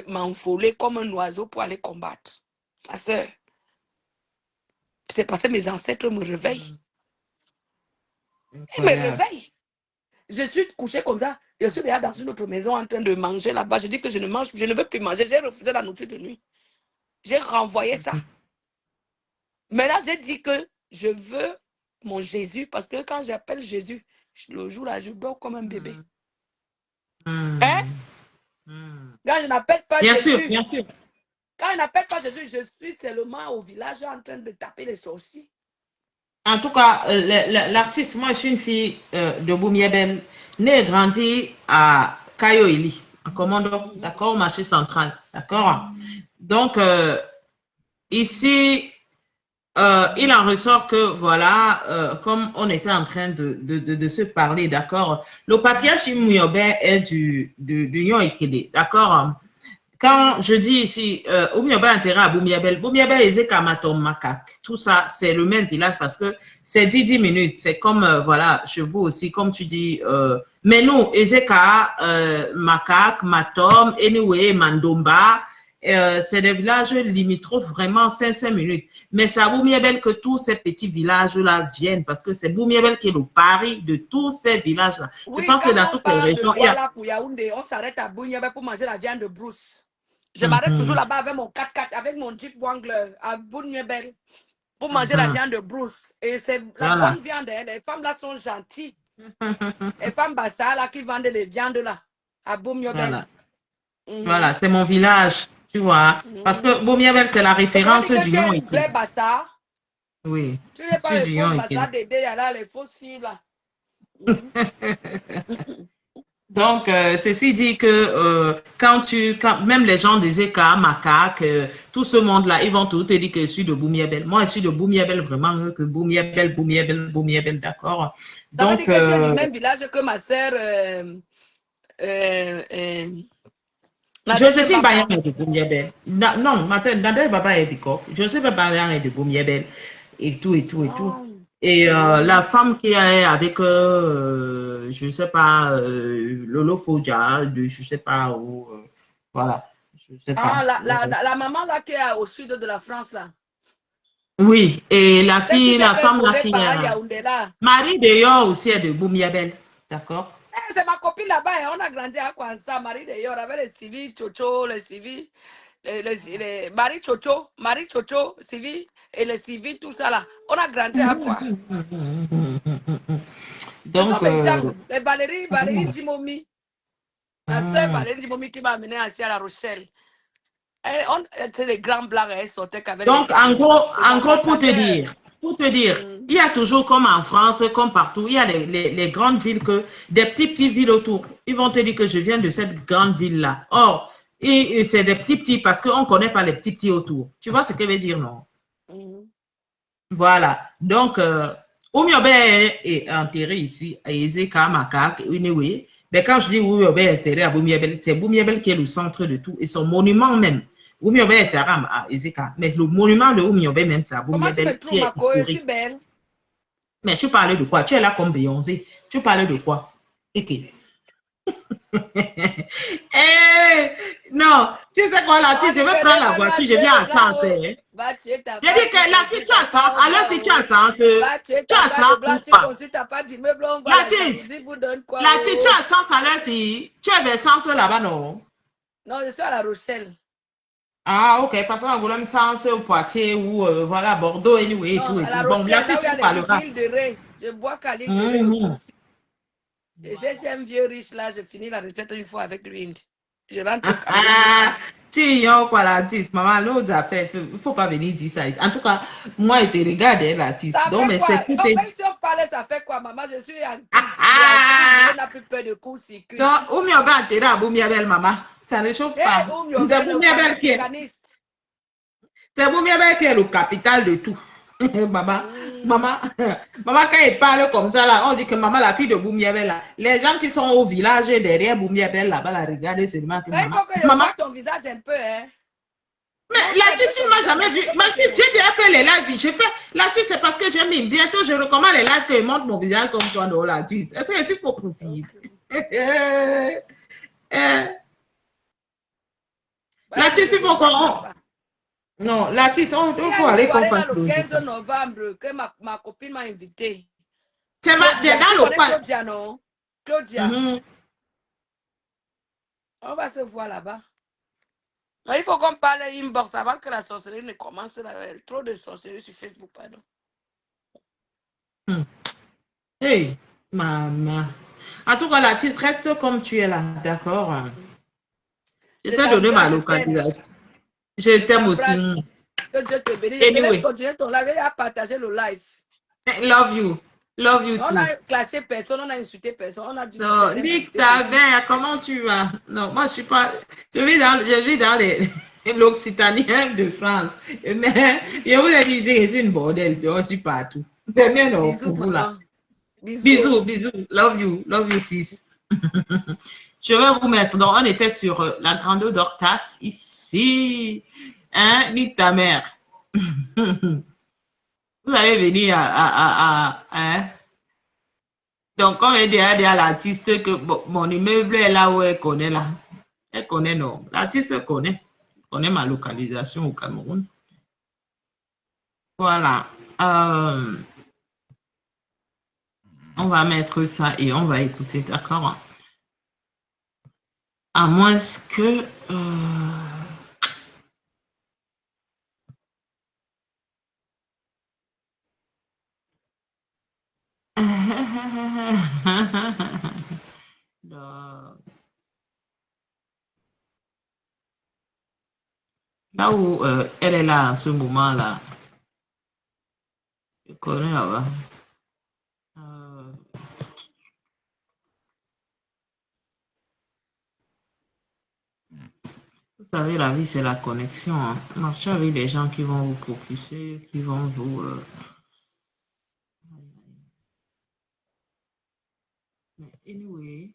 m'envoler comme un oiseau pour aller combattre. Ma soeur, c'est parce que mes ancêtres me réveillent. Ils me Incroyable. réveillent. Je suis couchée comme ça. Je suis déjà dans une autre maison en train de manger là-bas. Je dis que je ne veux plus manger. J'ai refusé la nourriture de nuit. J'ai renvoyé ça. Maintenant, j'ai dit que je veux mon Jésus parce que quand j'appelle Jésus, le jour-là, je dors comme un bébé. Hein? Quand je n'appelle pas Bien sûr, Jésus, bien sûr. quand je n'appelle pas Jésus, je suis seulement au village en train de taper les sorciers. En tout cas, l'artiste, moi, je suis une fille de Boumiébel, née et grandie à Kayoili, en Commando, d'accord, au marché central, d'accord. Donc, ici, il en ressort que, voilà, comme on était en train de se parler, d'accord, le patriarche Mouyobé est de l'Union Ikele, d'accord. Quand je dis ici, Oumiaba intérêt à Boumiabel, Boumiabel et Kamatom Makak, tout ça, c'est le même village parce que c'est 10 minutes. C'est comme, voilà, chez vous aussi, comme tu dis, mais nous, Ezeka, Makak, Matom, Anyway, Mandomba, c'est des villages limitrophes vraiment 5 minutes. Mais c'est à Boumiabel que tous ces petits villages-là viennent parce que c'est Boumiabel qui est le pari de tous ces villages-là. Je Oui, pense que dans quand on toutes les part de régions, il y a... Douala pour Yaoundé, on s'arrête à Bougnebe pour manger la viande de brousse. Je m'arrête toujours Mhm. là-bas avec mon 4x4, avec mon Jeep Wrangler à Bougnebel pour manger la viande de brousse. Et c'est la Voilà. bonne viande. Hein. Les femmes là sont gentilles. Les femmes Bassa là qui vendent les viandes là à Bougnebel. Voilà. Voilà, c'est mon village, tu vois. Parce que Boumiabel, c'est la Donc ça veut dire référence que du tu es Lion une vraie Ikele. Bassa. Oui, Tu n'es je pas suis les du Lion fausses Bassa Ikele. d'aider là, les fausses filles là. Donc, ceci dit que même les gens des Eka, Macaque, tout ce monde-là, ils vont tout te dire que je suis de Boumiabel. Moi, je suis de Boumiabel, vraiment, que Boumiabel, Boumiabel, Boumiabel, d'accord. Ça veut Donc, dire que tu es du même village que ma sœur Nadège Joséphine Bayan Baba. est de Boumiabel. Non, Nadège Baba est de Corp. Joséphine Bayan est de Boumiabel. Et tout, et tout, et tout. Oh. Et la femme qui est avec, je ne sais pas, Lolo Fodja, je ne sais pas où, voilà, je ne sais Ah, pas. la maman là qui est au sud de la France là. Oui, et la Celle qui fille, s'est la fait femme là voler qui par est, un Yaoundé là. Marie Deyor aussi est de Boumiabel, d'accord? Eh, c'est ma copine là-bas. On a grandi à Kwanza, Marie d'ailleurs, avec les civils, Chocho, les civils, Marie Chocho, civils, et les civils, tout ça là. On a grandi à quoi? Ce sont Donc, mes gens. Les Valérie Djimomi. Ma soeur Valérie Djimomi qui m'a amené à La Rochelle. C'est les grands blancs, elles sortaient qu'avec Donc, les en gros, ambassadeurs. pour te dire, Mm. il y a toujours comme en France, comme partout, il y a les grandes villes des petites villes autour. Ils vont te dire que je viens de cette grande ville-là. Or, et c'est des petits parce qu'on ne connaît pas les petits autour. Tu vois ce que veut dire, non? Mm. Voilà. Donc, Oumiobe est enterré ici, à Ezeka, Makak, anyway. Mais quand je dis Oumiobe est enterré à Boumiabel, c'est Boumiabel qui est le centre de tout et son monument même. Oumiobe est enterré à Ezeka, mais le monument de Oumiobe même, c'est à Comment tu me Boumiabel trouves, qui est Marco? Je suis historique. belle. Mais tu parlais de quoi? Tu es là comme Beyoncé. Tu parlais de quoi? Ok. Eh, non, tu sais quoi, là, On je vais dit que prendre la demain, va voiture, je tuer viens le à blanc Centre. haut. Hein. Va tuer ta J'ai part, dit tu que là, si construis tu as ta part Centre, au alors blanc si tu as haut. Centre, Va tuer tu ta as part de Centre blanc, ou tu pas? construis ta part d'immeuble, on voit la Latis, jalousie vous donne quoi Latis, tu oh. as Centre alors si tu es vers Centre là-bas, non? Non, je suis à La Rochelle. Ah, ok, parce qu'on voulait me Centre au Poitiers ou voilà, Bordeaux, anyway, et Non, tout, et à La tout. Bon, Rochelle, là Latis, où il y a tu les parleras. villes de Ré. Je bois Calique de Ré autour. Mhm. Et j'ai un vieux riche là, je finis la retraite une fois avec lui. Je rentre au Cameroun une Ah, fois. tu y es quoi, l'artiste, maman, l'autre affaire, il ne faut pas venir dire ça. En tout cas, moi, je te regarde, hein, l'artiste. Ça Donc, fait mais quoi? c'est pour Oh, te même dire. si on parlait, ça fait quoi, maman? Je suis en Ah, couple. Je ah! n'ai plus peur de court-circuit. Donc, où m'y a enterré à Boumiabel, maman? Ça ne chauffe Hé, pas. C'est le Boumiabel qui est. panafricaniste. C'est Boumiabel qui est le capital de tout. Maman, Hmm. maman, maman, quand il parle comme ça, là, on dit que maman, la fille de Boumiabel, là, les gens qui sont au village derrière Boumiabel, là-bas, là, regardez seulement que Mais il maman, faut que je maman, vois ton visage un peu, hein. mais Montre un peu Latif, il ton m'a visage. jamais La vu. photo que tu Latif, montres. j'ai déjà fait les lives. Je fais, Latif, c'est parce que j'aime. Bientôt, je recommande les lives que je montre mon visage comme toi, non, Latif. Est-ce que tu faut profil? Ok. Vas-y, Latif, je il te faut vois qu'on. papa. Non, Latif, Il y il a faut une aller qu'on soirée fasse là le le 15 débat. novembre que ma copine m'a invité. C'est Claudia, tu dans le connais coin. Claudia, non? Claudia, Mhm. on va se voir là-bas. Il faut qu'on parle inbox avant que la sorcellerie ne commence. Là. Trop de sorcellerie sur Facebook, pardon. Hey, maman. En tout cas, Latif, reste comme tu es là, d'accord? Je Je t'ai donné ma t'embrasse, je t'aime. localisation. Je Je t'aime aussi. t'embrasse. Que Dieu te bénisse. Je te laisse Anyway, continuer ton live et à partager le live. love you. Love you On too. a clashé personne, on a insulté personne, on a dit sur Non, certaines nique vérités, ta c'est tout. mère, comment tu vas? Non, moi je suis pas. Je vis dans l'Occitanien de France. Mais je vous ai dit que je suis une bordel, je suis partout. C'est bien non, Bisous, pour vous là. maman. Bisous. Bisous, Oh. bisous. Love you, sis. Je vais vous mettre. Donc, on était sur la grande d'Ortas, ici. Hein, nique ta mère. Vous allez venir hein? Donc, on est déjà à l'artiste que mon immeuble est là où elle connaît là. Elle connaît, non. L'artiste connaît. Connaît ma localisation au Cameroun. Voilà. On va mettre ça et on va écouter, d'accord? À moins que... Là où elle est là en ce moment-là, je connais là-bas. Euh, Vous savez, la vie, c'est la connexion. Hein. Marchez avec des gens qui vont vous propulser, qui vont vous... Anyway,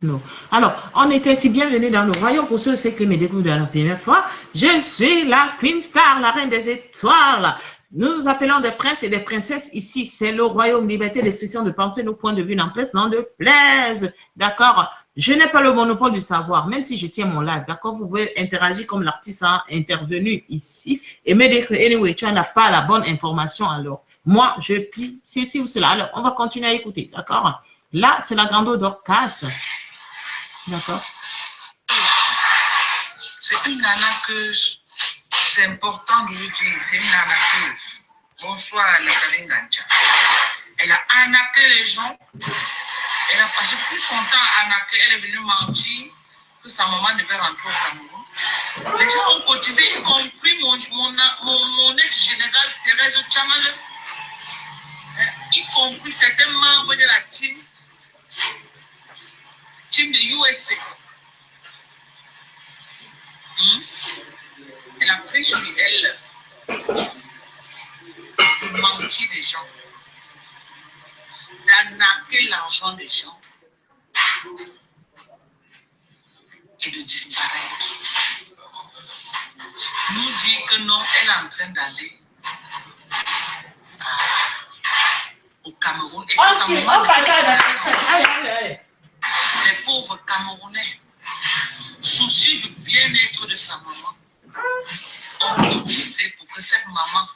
non. Alors, on était si bienvenue dans le royaume. Pour ceux qui me découvrent de la première fois, je suis la Queen Star, la reine des étoiles. Nous nous appelons des princes et des princesses ici. C'est le royaume, liberté d'expression, de pensée, nos points de vue n'en plaisent, n'en de plaise. D'accord? Je n'ai pas le monopole du savoir, même si je tiens mon live. D'accord? Vous pouvez interagir comme l'artiste a intervenu ici et me dire que, anyway, tu n'as pas la bonne information alors. Moi, je dis ceci ou cela. Alors, on va continuer à écouter. D'accord? Là, c'est la grande Dorcas. D'accord? C'est une nana que c'est important de l'utiliser. C'est une nana que, bonsoir, Nathalie Ngancha. Elle a arnaqué les gens. Elle a passé tout son temps à arnaquer. Elle est venue mentir que sa maman devait rentrer au Cameroun. Les gens ont cotisé, y compris mon ex-général Thérèse Tchamale, y compris certains membres de la team de USA. Elle a pris sur elle de mentir des gens, d'arnaquer l'argent des gens et de disparaître. Nous dit que non, elle est en train d'aller au Cameroun et que sa maman les pauvres Camerounais, soucieux du bien-être de sa maman, ont cotisé pour que cette maman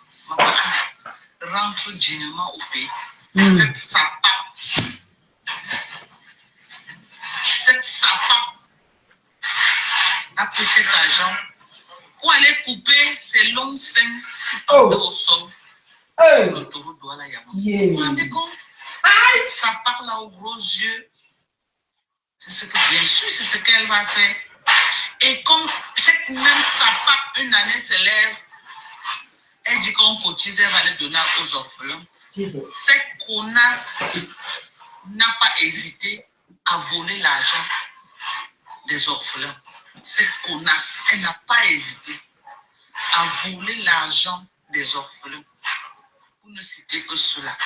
rentre dignement au pays. Cette sapa a pris cet argent pour aller couper ses longs seins au sol. Le taureau doit la Yaoundé. Vous vous rendez compte? Cette sapa là aux gros yeux, c'est ce que, bien sûr, c'est ce qu'elle va faire. Et comme cette même sapa, une année se lève, elle dit qu'on cotise, elle va les donner aux orphelins. Cette connasse n'a pas hésité à voler l'argent des orphelins. Cette connasse, elle n'a pas hésité à voler l'argent des orphelins. Pour ne citer que cela.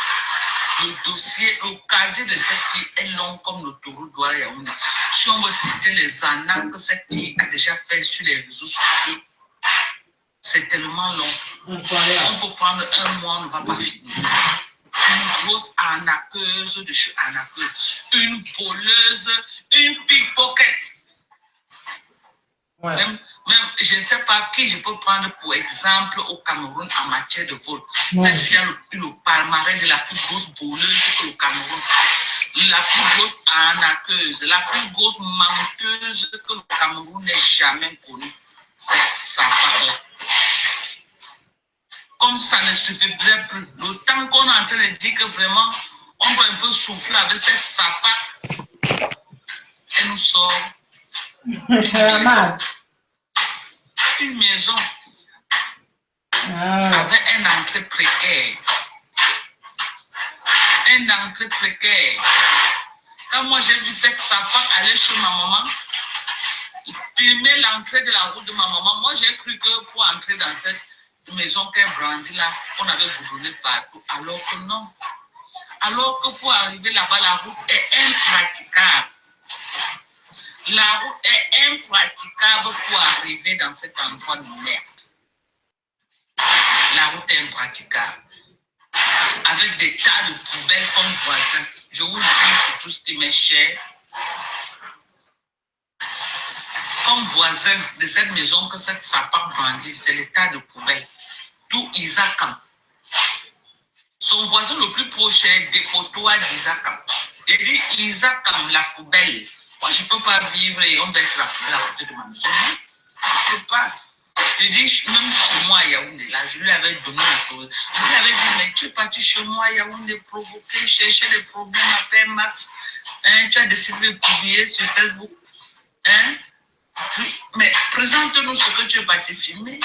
Le dossier, le casier de cette fille est long comme le taureau Douala Yaoundé. Si on veut citer les arnaques que cette fille a déjà fait sur les réseaux sociaux, c'est tellement long. On peut prendre un mois, on ne va pas finir. Une grosse arnaqueuse de chez arnaqueuse, une voleuse, une pickpocket. Ouais. Même, je ne sais pas qui je peux prendre pour exemple au Cameroun en matière de vol. Ouais. Cette fille a le palmarès de la plus grosse voleuse que le Cameroun. La plus grosse arnaqueuse, la plus grosse menteuse que le Cameroun n'ait jamais connue. C'est sa part-là. Comme ça ne suffisait plus. Le temps qu'on est en train de dire que vraiment, on doit un peu souffler avec cette sapate, elle nous sort une maison avec un entrée précaire. Un entrée précaire. Quand moi j'ai vu cette sapate aller chez ma maman, filmer l'entrée de la route de ma maman, moi j'ai cru que pour entrer dans cette maison qu'elle brandit là, on avait bourgeonné partout, alors que non. Alors que pour arriver là-bas, la route est impraticable. La route est impraticable pour arriver dans cet endroit de merde. La route est impraticable. Avec des tas de poubelles comme voisins. Je vous dis sur tout ce qui m'est cher. Comme voisin de cette maison que cette sapate brandit, c'est le tas de poubelles. D'où Isakam. Son voisin le plus proche est Dépotoa d'Isakam. Il dit Isakam, la poubelle. Moi, je ne peux pas vivre et on baisse la poubelle à côté de ma maison. Je ne peux pas. Je dis, même chez moi à Yaoundé, là, je lui avais donné une chose. Je lui avais dit, mais tu es parti chez moi à Yaoundé provoquer, chercher des problèmes à Père Max. Hein, tu as décidé de publier sur Facebook. Hein? Mais présente-nous ce que tu es parti filmer.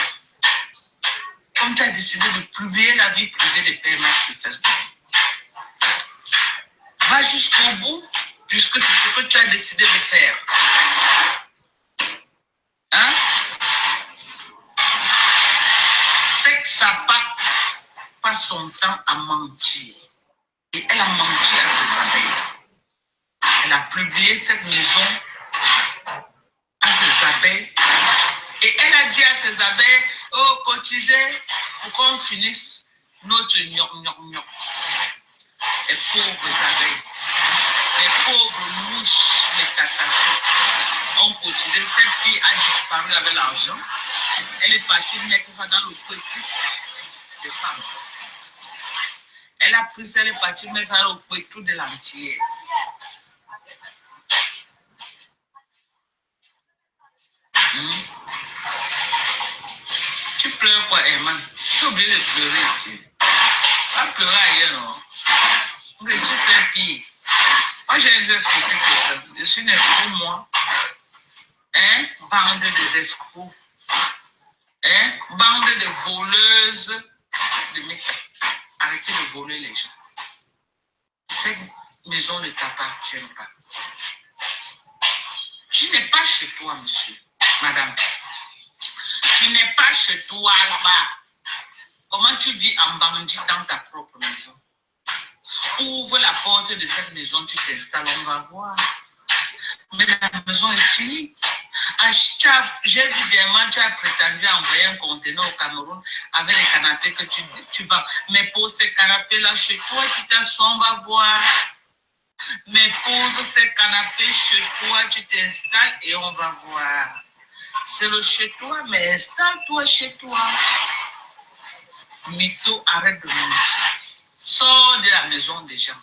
Comme tu as décidé de publier la vie privée des Père Max sur Facebook. Va jusqu'au bout, puisque c'est ce que tu as décidé de faire. papa passe son temps à mentir. Et elle a menti à ses abeilles. Elle a publié cette maison à ses abeilles. Et elle a dit à ses abeilles, oh, cotisez pour qu'on finisse notre gnoc. Les pauvres abeilles, les pauvres mouches, les catastrophes ont cotisé. Cette fille a disparu avec l'argent. Elle est partie mettre ça dans le petit des femmes. Elle a pris ça, elle est partie mettre ça dans le petit de l'antillaise. Tu pleures quoi, Herman? Tu es obligé de pleurer ici. Pas pleurer ailleurs, non? Mais tu fais pire. Moi, j'ai un geste côté quelqu'un. Je suis une escroc, moi. Hein? Bande des escrocs. Hein? Bande de voleuses. De métiers. Arrêtez de voler les gens. Cette maison ne t'appartient pas. Tu n'es pas chez toi, monsieur. Madame. Tu n'es pas chez toi là-bas. Comment tu vis en bandit dans ta propre maison? Ouvre la porte de cette maison, tu t'installes, on va voir. Mais la maison est finie. J'ai vu dernièrement, tu as prétendu envoyer un conteneur au Cameroun avec les canapés que tu vas. Mais pour ces canapés-là, chez toi, tu t'assois, on va voir. Mais pose ces canapés chez toi, tu t'installes et on va voir. C'est le chez toi, mais installe-toi chez toi. Mytho, arrête de mentir. Sors de la maison des gens.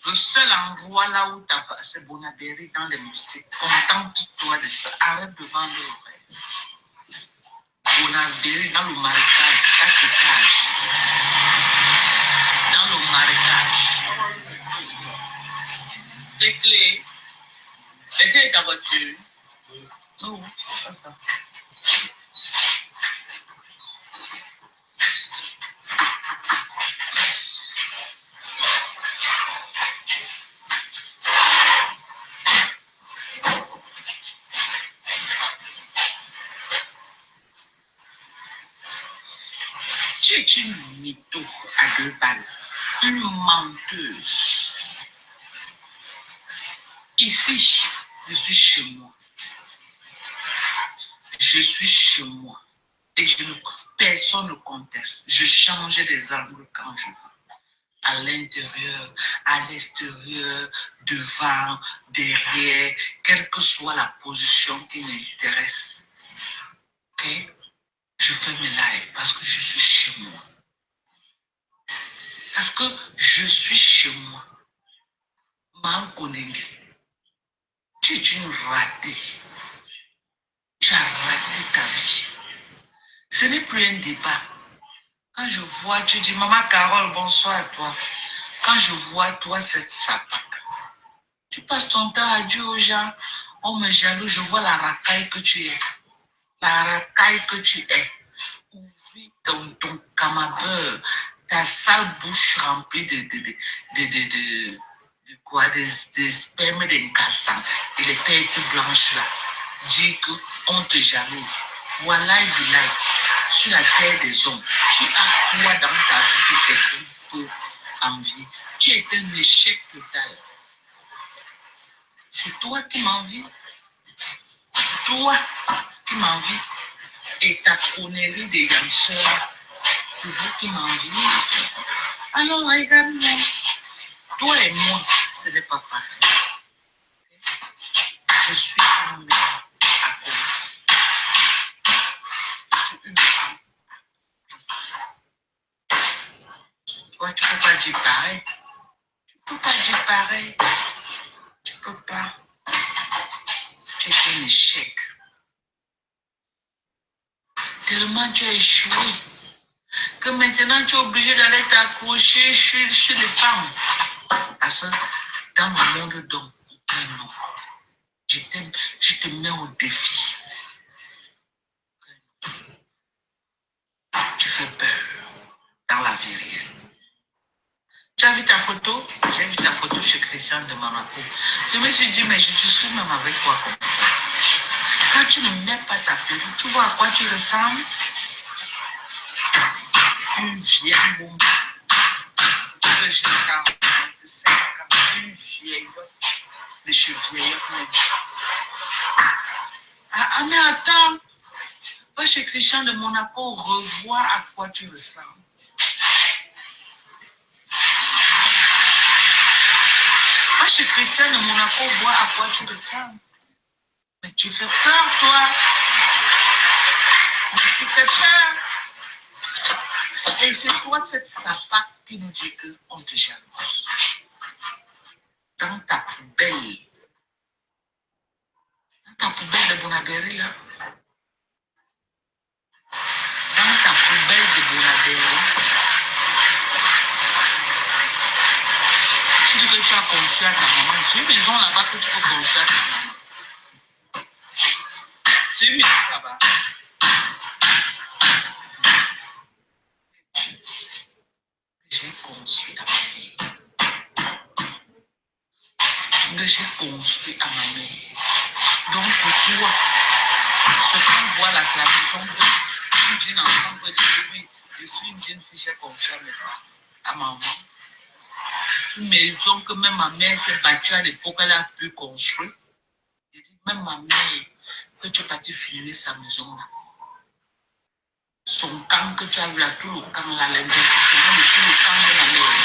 Le seul endroit là où tu as passé Bonabéry dans les moustiques, contente-toi de ça. Arrête de vendre le rêve. Bonabéry dans le marécage, 4 étages. Dans le marécage. Les clés de ta voiture. Non, c'est pas ça. Tu es une mytho à 2 balles, une menteuse. Ici, je suis chez moi. Je suis chez moi. Et personne ne conteste. Je change les angles quand je veux. À l'intérieur, à l'extérieur, devant, derrière, quelle que soit la position qui m'intéresse. Ok? Je fais mes lives parce que je suis chez moi. Parce que je suis chez moi. Mankonenge, tu es une ratée. Tu as raté ta vie. Ce n'est plus un débat. Quand je vois, tu dis, Maman Carole, bonsoir à toi. Quand je vois toi, cette sapate, tu passes ton temps à dire aux gens, on me jaloux, je vois la racaille que tu es. La racaille que tu es. Ouvre ton camembert, ta sale bouche remplie de quoi, des spermes d'incassants et les têtes blanches là. Dis qu'on te jalouse. Voilà du like. Sur la terre des hommes, tu as quoi dans ta vie que quelqu'un peut envier? Tu es un échec total. C'est toi qui m'envie. Toi qui m'envie. Et ta connerie des danseurs, c'est vous qui m'envie. Alors regarde-moi. Toi et moi, ce n'est pas pareil. Je suis une mère à cause. Je suis une femme. Toi, tu ne peux pas dire pareil. Tu ne peux pas dire pareil. Tu ne peux pas. Tu es un échec. Tellement tu as échoué que maintenant tu es obligé d'aller t'accrocher chez les femmes. Parce que dans le monde d'hommes, non. Je te mets au défi. Tu fais peur dans la vie réelle. Tu as vu ta photo? J'ai vu ta photo chez Christian de Mamako. Je me suis dit, mais je suis même avec toi comme ça. Quand tu ne mets pas ta perruque, tu vois à quoi tu ressembles? une vieille bombe. Que j'ai 45 ans, une vieille. Les cheveux vieillards même. Ah, mais attends. Moi, chez Christian de Monaco, revois à quoi tu ressembles. Moi, chez Christian de Monaco, vois à quoi tu ressembles. Mais tu fais peur, toi. Mais tu fais peur. Et c'est toi, cette sapate, qui nous dit qu'on te jalouse. Dans ta poubelle. Dans ta poubelle de Bonabéry, là. Dans ta poubelle de Bonabéry. Tu dis que tu as conçu à ta maman. C'est une maison là-bas que tu peux construire à ta maman. C'est une maison là-bas. J'ai construit à ma mère. Que j'ai construit à ma mère. Donc pour toi, ce qu'on voit là, c'est la maison de une jeune enfant peut dire oui, je suis une jeune fille, j'ai construit à ma maman. Une maison que même ma mère s'est battue à l'époque, elle a pu construire. Je dis, même ma mère, que tu es parti filmer sa maison là. Son camp que tu as vu là, tout le camp là, l'investissement de tout le camp de la mère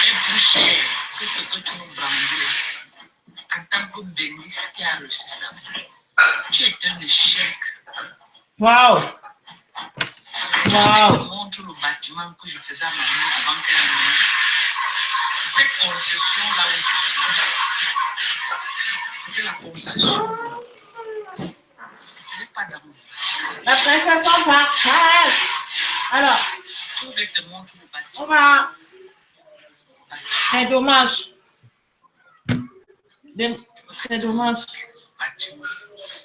est plus cher que ce que tu nous brandis en tant que bénisse qui a réussi ça. Tu es un échec. Waouh! Je montre le bâtiment que je faisais à ma mère avant qu'elle meure. Cette concession là où je suis, c'était la concession. Ce n'est pas d'amour. La princesse en partage. Alors, Je vais te montrer le bâtiment. on va. C'est dommage. C'est dommage. Bâtiment.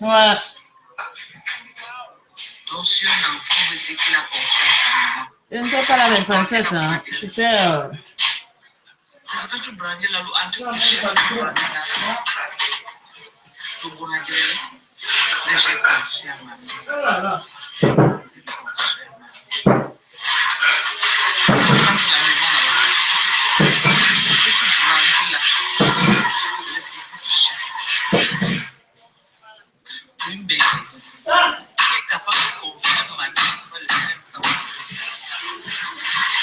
Ouais. Donc, si un enfant me dit qu'il a confiance à maman, Je ne fais pas la même princesse, hein. Je fais. c'est ce que tu brandis là, entre le chef et le brandis là. Le bonadère, mais j'ai confié à ma mère. Oh là là. J'ai confié à ma mère. Ça, c'est la maison là-bas. Ce que tu brandis là, le petit chat. Une bêtise. Qui est capable de confier à ma mère pour le faire ça.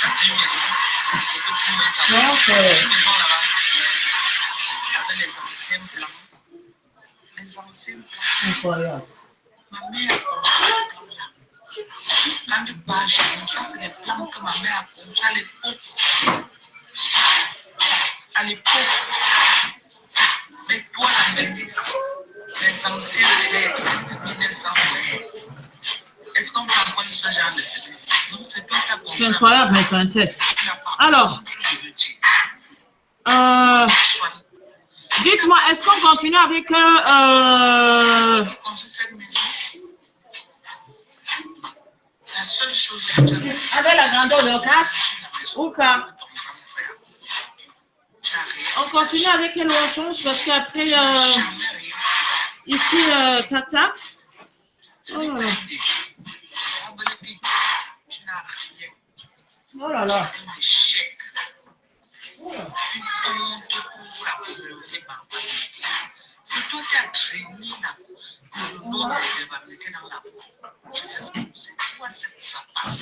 Ça, c'est une maison. C'est que tu mets ça. Non, C'est c'est. une maison là-bas. Avec les anciens plans. Les anciens plans. Incroyable. Ma mère a construit ces plans-là. Quand tu pars chez nous, ça c'est les plans que ma mère a construits à l'époque. À l'époque. Mais toi, la bêtise, les anciens lettres de 1900. Est-ce qu'on peut encore ce genre de truc? Donc c'est toi qui as construit. C'est incroyable, mes princesses. Alors, dites-moi, est-ce qu'on continue avec cette maison. La seule chose que tu as avec la grandeur de casse ou pas? On continue avec elle ou on change parce qu'après, ici, tac tac. Oh là là. Oh là là. Un échec. Une honte pour la communauté barbarique. C'est toi qui as traîné le nom de la barbarique dans la peau. C'est toi cette sapate.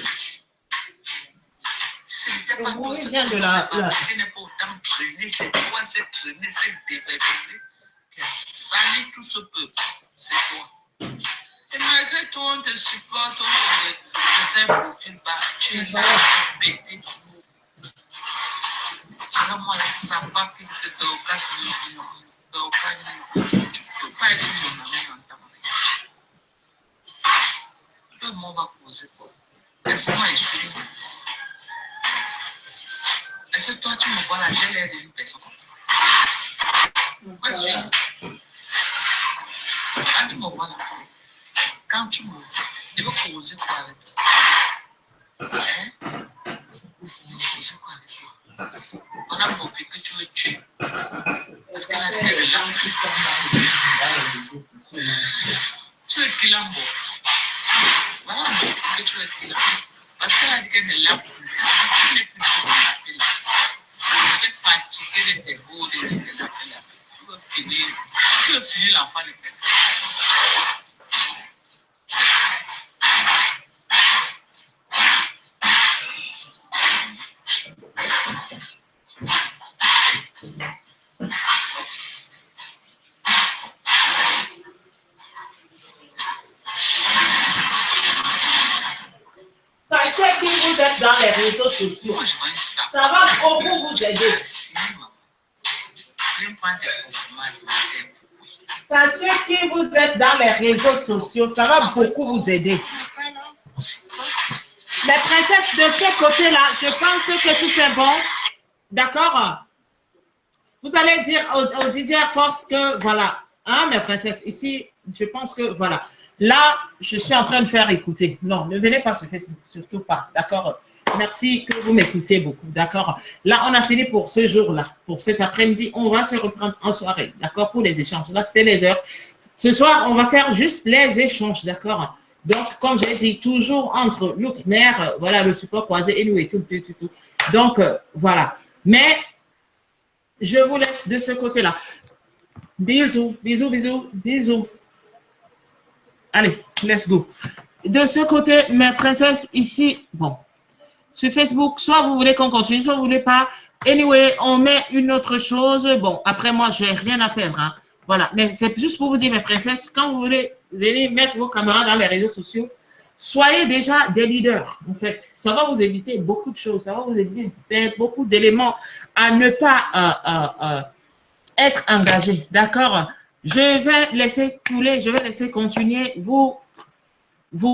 Ce n'était pas toi cette barbarique n'est pas autant traîné. C'est toi cette traînée, cette développée qui a sali tout ce peuple. C'est toi. Et malgré tout, on te supporte, on te fait un profil bas. Tu es là, pété. Moi, la sapate qui te casse, tu ne peux pas être mon ami en temps. Tout le monde va causer quoi? Laisse-moi essuyer. Est-ce que toi, tu me vois là, j'ai l'air d'une personne comme ça? Pourquoi tu es? Quand tu me vois là, quand tu me vois, je veux causer quoi avec toi? Hein? Je veux causer quoi avec toi? On a compris que tu veux tuer. Parce qu'elle a été là. Tu es Kilambo. Voilà, que tu es Kilambo. Parce qu'elle a dit qu'elle ne l'a plus. Elle n'est plus de l'appel. Elle est fatiguée de tes beaux de l'appel. Tu veux finir. Tu veux finir l'enfant de quelqu'un. Sachez que vous êtes dans les réseaux sociaux. Ça va beaucoup vous aider. Sachez que vous êtes dans les réseaux sociaux. Ça va beaucoup vous aider. Les princesses, de ce côté-là, je pense que tout est bon. D'accord? Vous allez dire au Didier Force que voilà. Hein, mes princesses, ici, je pense que voilà. Là, je suis en train de faire écouter. Non, ne venez pas sur Facebook, surtout pas. D'accord? Merci que vous m'écoutez beaucoup. D'accord? Là, on a fini pour ce jour-là. Pour cet après-midi, on va se reprendre en soirée. D'accord? Pour les échanges. Là, c'était les heures. Ce soir, on va faire juste les échanges. D'accord? Donc, comme j'ai dit, toujours entre l'autre mère, voilà, le support croisé et nous et tout. Donc, voilà. Mais, je vous laisse de ce côté-là. Bisous, bisous, bisous, bisous. Allez, let's go. De ce côté, mes princesses, ici, bon, sur Facebook, soit vous voulez qu'on continue, soit vous ne voulez pas. Anyway, on met une autre chose. Bon, après moi, je n'ai rien à perdre. Hein. Voilà, mais c'est juste pour vous dire, mes princesses, quand vous voulez venir mettre vos caméras dans les réseaux sociaux, soyez déjà des leaders, en fait. Ça va vous éviter beaucoup de choses. Ça va vous éviter beaucoup d'éléments à ne pas être engagé. D'accord? Je vais laisser couler, je vais laisser continuer. Vous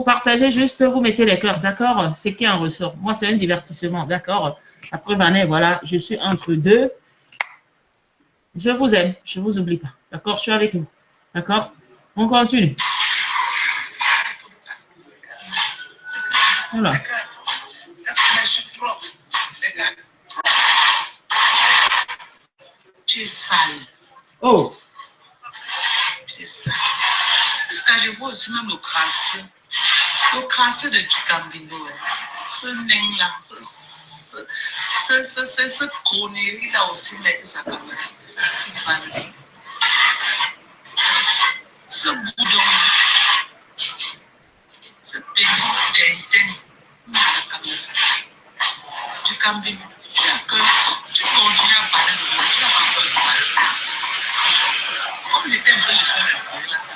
partagez juste, vous mettez les cœurs, d'accord? C'est qui en ressort. Moi, c'est un divertissement, d'accord? Après, Vanet, voilà, je suis entre deux. Je vous aime, je ne vous oublie pas, d'accord? Je suis avec vous, d'accord? On continue. Voilà. Tu es sale. Oh! Je vois aussi même le crasseux de Chikambino. Ce nain-là, ce connerie-là aussi, mettre sa caméra. Ce boudon, ce petit tintin, sa caméra. Chikambino, tu continues à parler de moi, tu n'as pas peur de parler. Comme il était un peu le seul à là, ça.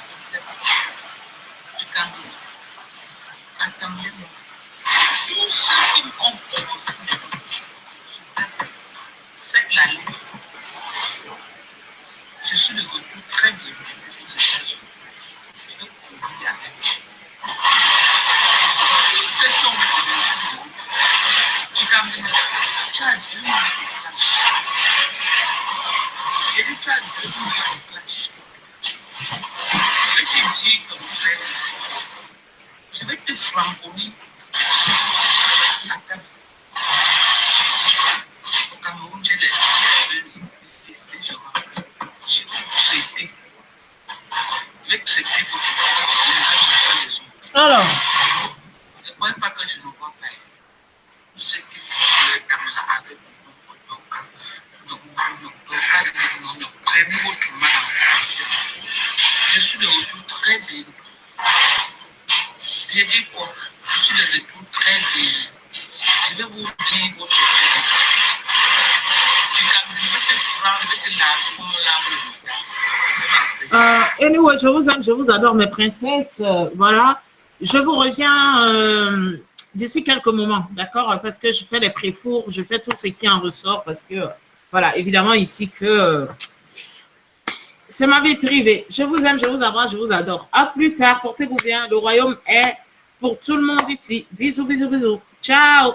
Attendez-moi. Tout ça qui me compose, faites la liste. Je suis de retour très bien aux États-Unis. Je vais conduire avec vous. C'est son tu as 2 mois de clash. Et puis tu as 2 mois de clash. Je vais te dire comme ça. Je vais te framponner la table. Au Cameroun, j'ai les décès, je rappelle. Je vais traiter. Je vais traiter pour les autres. Alors. Ne croyez pas que je ne vois pas. Vous savez que les caméras avec nous prenez votre mal en patience. Je suis de retour très bien. J'ai dit quoi? Je suis de retour très bien. Je vais vous dire votre chose. Je vais te prendre, je vais te laver Anyway, je vous aime, je vous adore, mes princesses. Voilà. Je vous reviens d'ici quelques moments, d'accord? Parce que je fais les préfours, je fais tout ce qui en ressort parce que, voilà, évidemment, ici que c'est ma vie privée. Je vous aime, je vous embrasse, je vous adore. À plus tard, portez-vous bien. Le royaume est pour tout le monde ici. Bisous, bisous, bisous. Ciao!